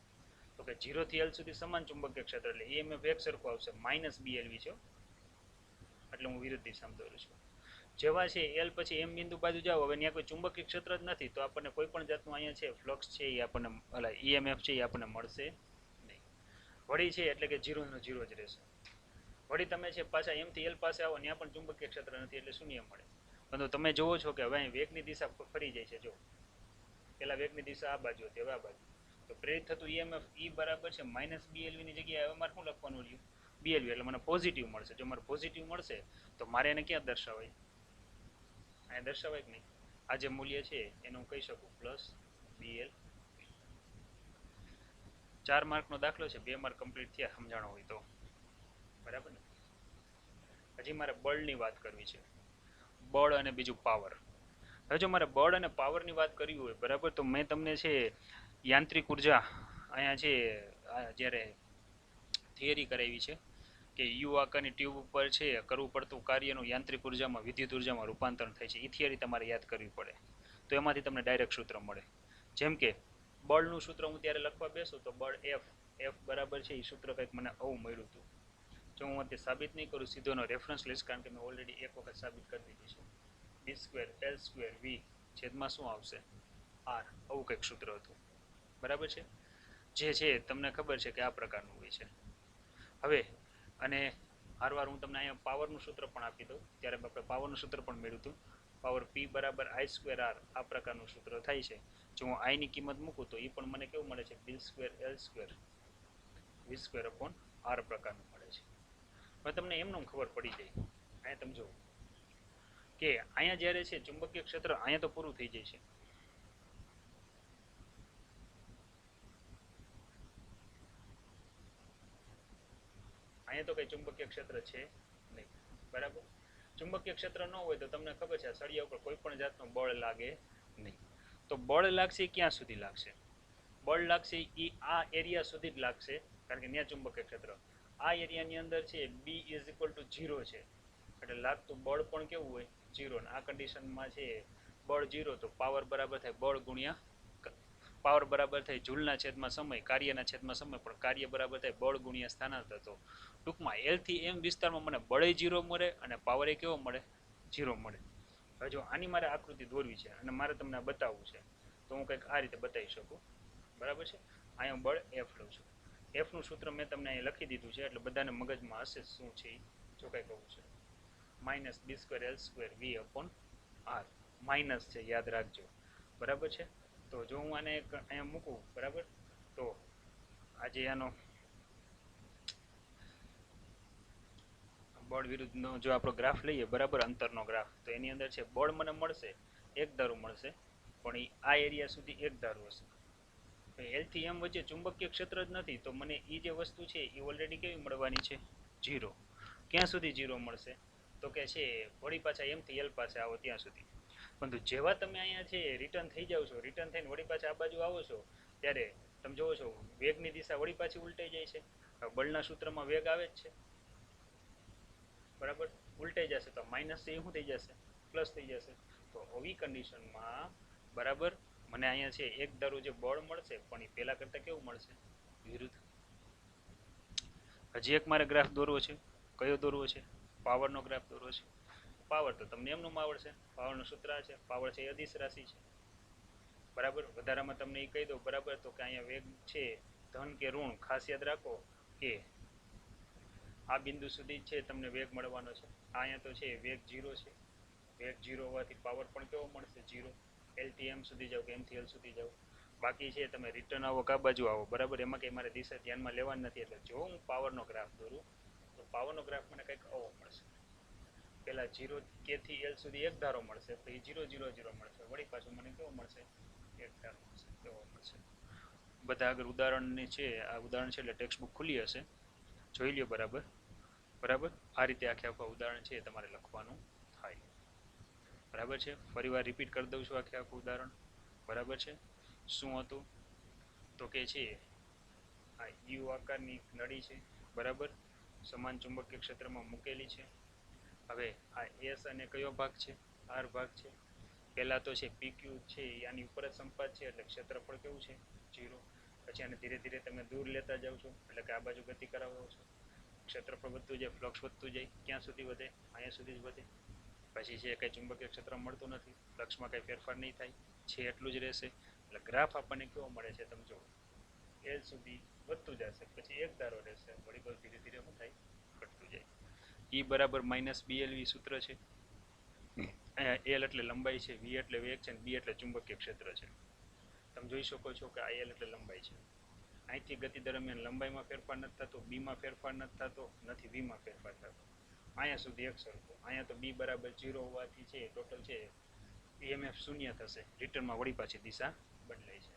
તો કે 0 થી L સુધી સમાન ચુંબકીય ક્ષેત્ર એટલે ઈએમએફ એક સરખું આવશે, -BLV છે એટલે હું વિરુદ્ધ દિશામાં દોરું છું. જેવા છે એલ પછી એમ બિંદુ બાજુ જાઓ, હવે ત્યાં કોઈ ચુંબકીય ક્ષેત્ર જ નથી તો આપણને કોઈ પણ જાતનું અહીંયા છે ફ્લક્સ છે એ આપણને ઈએમએફ છે એ આપણને મળશે નહીં. વળી છે એટલે કે 0 નો 0 જ રહેશે. વળી તમે છે પાછા એમ થી એલ પાસે આવો ત્યાં પણ ચુંબકીય ક્ષેત્ર નથી એટલે શૂન્ય મળે. પરંતુ તમે જુઓ છો કે હવે અહીં વેગની દિશા ફરી જાય છે. જો પેલા વેગની દિશા આ બાજુ હતી, હવે આ બાજુ. તો પ્રેરિત થતું ઈએમએફ E બરાબર છે -BLV ની જગ્યાએ હવે મારે શું લખવાનું રહ્યું? BLV એટલે મને પોઝિટિવ મળશે. જો મારે પોઝિટિવ મળશે તો મારે એને ક્યાં દર્શાવાય? અહીંયા દર્શાવાય કે નહીં? આ જે મૂલ્ય છે એને હું કહી શકું +BLV. 4 માર્કનો દાખલો છે, 2 માર્ક કમ્પ્લીટ થયા સમજાણો હોય તો. બરાબર ને? હજી મારે બળની વાત કરવી છે. બળ અને બીજું પાવર. હવે જો મારે બળ અને પાવરની વાત કરવી હોય, બરાબર, તો મેં તમને છે યાંત્રિક ઉર્જા અહીંયા છે જ્યારે થિયરી કરાવી છે કે યુ આકારની ટ્યુબ ઉપર છે કરવું પડતું કાર્યનું યાંત્રિક ઉર્જામાં વિદ્યુત ઉર્જામાં રૂપાંતરણ થાય છે. એ થિયરી તમારે યાદ કરવી પડે તો એમાંથી તમને ડાયરેક્ટ સૂત્ર મળે. જેમ કે બળનું સૂત્ર હું ત્યારે લખવા બેસું તો બળ F બરાબર છે એ સૂત્ર કંઈક મને આવું મળ્યું હતું. જો હું અત્યારે સાબિત નહીં કરું, સીધો એનો રેફરન્સ લઈશ કારણ કે મેં ઓલરેડી એક વખત સાબિત કરી દીધી છે. d2L2V છેદમાં શું આવશે? R. આવું કંઈક સૂત્ર હતું. બરાબર છે? જે છે તમને ખબર છે કે આ પ્રકારનું હોય છે. હવે અને હારવાર હું તમને અહીંયા પાવરનું સૂત્ર પણ આપી દઉં. ત્યારે આપણે પાવરનું સૂત્ર પણ મેળવ્યું હતું. પાવર P બરાબર I2R આ પ્રકારનું સૂત્ર થાય છે. જો હું I ની કિંમત મૂકું તો એ પણ મને કેવું મળે છે? d2L2 V2/R પ્રકારનું મળે છે. હવે તમને એમનું ખબર પડી જાય. અહીંયા તમે જુઓ કે અહીંયા જ્યારે છે ચુંબકીય ક્ષેત્ર અહીંયા તો પૂરું થઈ જાય છે. અહીંયા તો કઈ ચુંબકીય ક્ષેત્ર છે નહીં. બરાબર? ચુંબકીય ક્ષેત્ર ન હોય તો તમને ખબર છે સળિયા ઉપર કોઈ પણ જાતનું બળ લાગે નહીં. તો બળ લાગશે ક્યાં સુધી લાગશે? બળ લાગશે એ આ એરિયા સુધી જ લાગશે કારણ કે ત્યાં ચુંબકીય ક્ષેત્ર આ એરિયાની અંદર છે B = 0 છે એટલે લાગતું બળ પણ કેવું હોય? 0. આ કન્ડિશનમાં છે બળ 0 તો પાવર બરાબર થાય બળ ગુણ્યા પાવર બરાબર થાય જૂલના છેદમાં સમય, કાર્યના છેદમાં સમય, પણ કાર્ય બરાબર થાય બળ ગુણ્યા સ્થાનાંતર. તો ટૂંકમાં L થી M વિસ્તારમાં મને બળે 0 મળે અને પાવરે કેવો મળે? 0 મળે. હવે જો આની મારે આકૃતિ દોરવી છે અને મારે તમને બતાવવું છે તો હું કંઈક આ રીતે બતાવી શકું. બરાબર છે? અહીંયા બળ F લઉં છું. Fનું સૂત્ર મેં તમને અહીં લખી દીધું છે એટલે બધાને મગજમાં હશે શું છે જો કંઈ કહું છે. -d2L2V/R. માઇનસ છે યાદ રાખજો. બરાબર છે? તો જો હું આને અહીંયા મૂકું, બરાબર, તો આજે આનો બળ વિરુદ્ધનો જો આપણો ગ્રાફ લઈએ, બરાબર, અંતરનો ગ્રાફ, તો એની અંદર છે બળ મને મળશે એક ધારું મળશે પણ એ આ એરિયા સુધી એક ધારું હશે. એલ થી એમ વચ્ચે ચુંબકીય ક્ષેત્ર જ નથી તો મને એ જે વસ્તુ છે એ ઓલરેડી કેવી મળવાની છે? 0. ક્યાં સુધી 0 મળશે? તો કે છે વળી પાછા એમ થી એલ પાસે આવો ત્યાં સુધી. પરંતુ જેવા તમે અહીંયા છે રિટર્ન થઈ જાવ છો, રિટર્ન થઈને વળી પાછા આ બાજુ આવો છો ત્યારે તમે જોવો છો વેગની દિશા વળી પાછી ઉલટાઈ જાય છે. બળના સૂત્રમાં વેગ આવે જ છે, બરાબર? ઉલટાઈ જશે તો માઇનસ છે એ શું થઈ જશે? પ્લસ થઈ જશે. તો આવી કન્ડિશનમાં બરાબર મને અહીંયા છે એક ધારું જે બળ મળશે પણ એ પહેલા કરતાં કેવું મળશે? વિરુદ્ધ. હજી એક મારે ગ્રાફ દોરવો છે. કયો દોરવો છે? પાવરનો ગ્રાફ દોરવો છે. પાવર તો તમને એમનું આવડશે. પાવરનું સૂત્ર છે, પાવર છે એ અદિશ રાશિ છે, બરાબર? વધારામાં તમને એ કહી દો, બરાબર? તો કે અહીંયા વેગ છે ધન કે ઋણ, ખાસ યાદ રાખો કે આ બિંદુ સુધી છે તમને વેગ મળવાનો છે. અહીંયા તો છે વેગ 0 છે. વેગ 0 હોવાથી પાવર પણ કેવો મળશે? 0. એલ થી એમ સુધી જાઓ કે એમ થી એલ સુધી જાઓ. બાકી છે તમે રિટર્ન આવો કા બાજુ આવો, બરાબર? એમાં કંઈ મારે દિશા ધ્યાનમાં લેવાની નથી. એટલે જો હું પાવરનો ગ્રાફ દોરું તો પાવરનો ગ્રાફ મને કંઈક આવો મળશે. પહેલા 0 કે થી એલ સુધી એક ધારો મળશે, પછી 0 0 0 મળશે, વળી પાછું મને કેવો મળશે? એક ધારો મળશે. કેવો મળશે? બધા આગળ ઉદાહરણની છે, આ ઉદાહરણ છે એટલે ટેક્સ્ટ બુક ખુલ્લી હશે, જોઈ લ્યો, બરાબર? બરાબર આ રીતે આખા ઉદાહરણ છે તમારે લખવાનું થાય, બરાબર છે? ફરીવાર રિપીટ કરી દઉં છું આખું ઉદાહરણ, બરાબર છે? શું હતું તો કે છે આ યુ આકારની નળી છે, બરાબર? સમાન ચુંબકીય ક્ષેત્રમાં મૂકેલી છે. હવે આ એસ અને કયો ભાગ છે? આર ભાગ છે. પહેલા તો છે પીક્યુ છે આની ઉપર જ સંપાત છે એટલે ક્ષેત્રફળ કેવું છે? 0. પછી આને ધીરે ધીરે તમે દૂર લેતા જાવ છો એટલે કે આ બાજુ ગતિ કરાવો છો, ક્ષેત્રફળ વધતું જાય, ફ્લક્સ વધતું જાય. ક્યાં સુધી વધે? અહીંયા સુધી જ વધે. પછી છે કંઈ ચુંબકીય ક્ષેત્ર મળતું નથી, ફ્લક્સમાં કંઈ ફેરફાર નહીં થાય, છે એટલું જ રહેશે. એટલે ગ્રાફ આપણને કેવો મળે છે? તમે જુઓ, એલ સુધી વધતું જશે, પછી એક ધારો રહેશે, વળી બસ ધીરે ધીરે શું થાય? ઘટતું જાય. ઈ બરાબર માઇનસ BLV સૂત્ર છે. એલ એટલે લંબાઈ છે, વી એટલે વેગ છે, બી એટલે ચુંબકીય ક્ષેત્ર છે. તમે જોઈ શકો છો કે આ એલ એટલે લંબાઈ છે. અહીંથી ગતિ દરમિયાન લંબાઈમાં ફેરફાર નથી થતો, બીમાં ફેરફાર નથી થતો, નથી વીમાં ફેરફાર થતો. અહીંયા સુધી એક સરખો. અહીંયા તો બી બરાબર 0 હોવાથી છે ટોટલ છે EMF શૂન્ય થશે, રિટર્નમાં વળી પાછી દિશા બદલાય છે.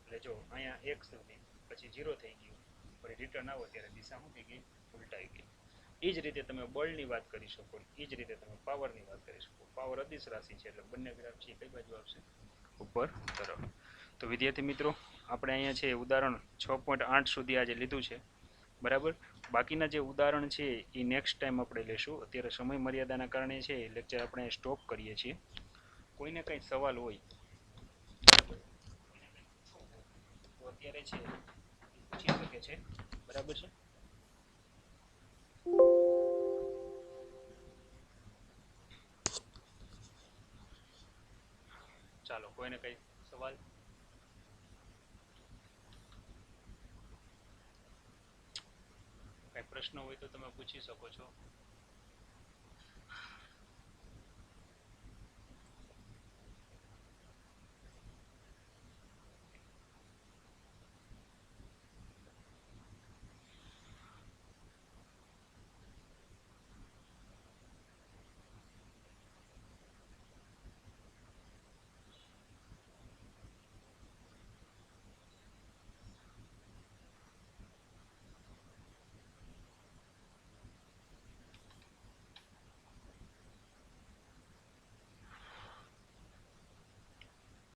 એટલે જો અહીંયા એક સુધી પછી 0 થઈ ગયું, પછી રિટર્ન આવો ત્યારે દિશા શું થઈ ગઈ? ઉલટાઈ ગઈ. એ જ રીતે તમે બળની વાત કરી શકો, એ જ રીતે તમે પાવરની વાત કરી શકો. પાવર અદિશ રાશિ છે એટલે બંને ગ્રાફ છે કઈ બાજુ આવશે? ઉપર તરફ. તો વિદ્યાર્થી મિત્રો આપણે અહીંયા છે ઉદાહરણ 6.8 સુધી આજે લીધું છે, બરાબર? બાકીના જે ઉદાહરણ છે એ નેક્સ્ટ ટાઈમ આપણે લેશું. અત્યારે સમય મર્યાદાના કારણે છે લેક્ચર આપણે સ્ટોપ કરીએ છીએ. કોઈને કંઈ સવાલ હોય બરાબર તો અત્યારે છે પૂછી શકે છે, બરાબર છે? ચાલો, કોઈને કંઈ સવાલ? કંઈ પ્રશ્ન હોય તો તમે પૂછી શકો છો.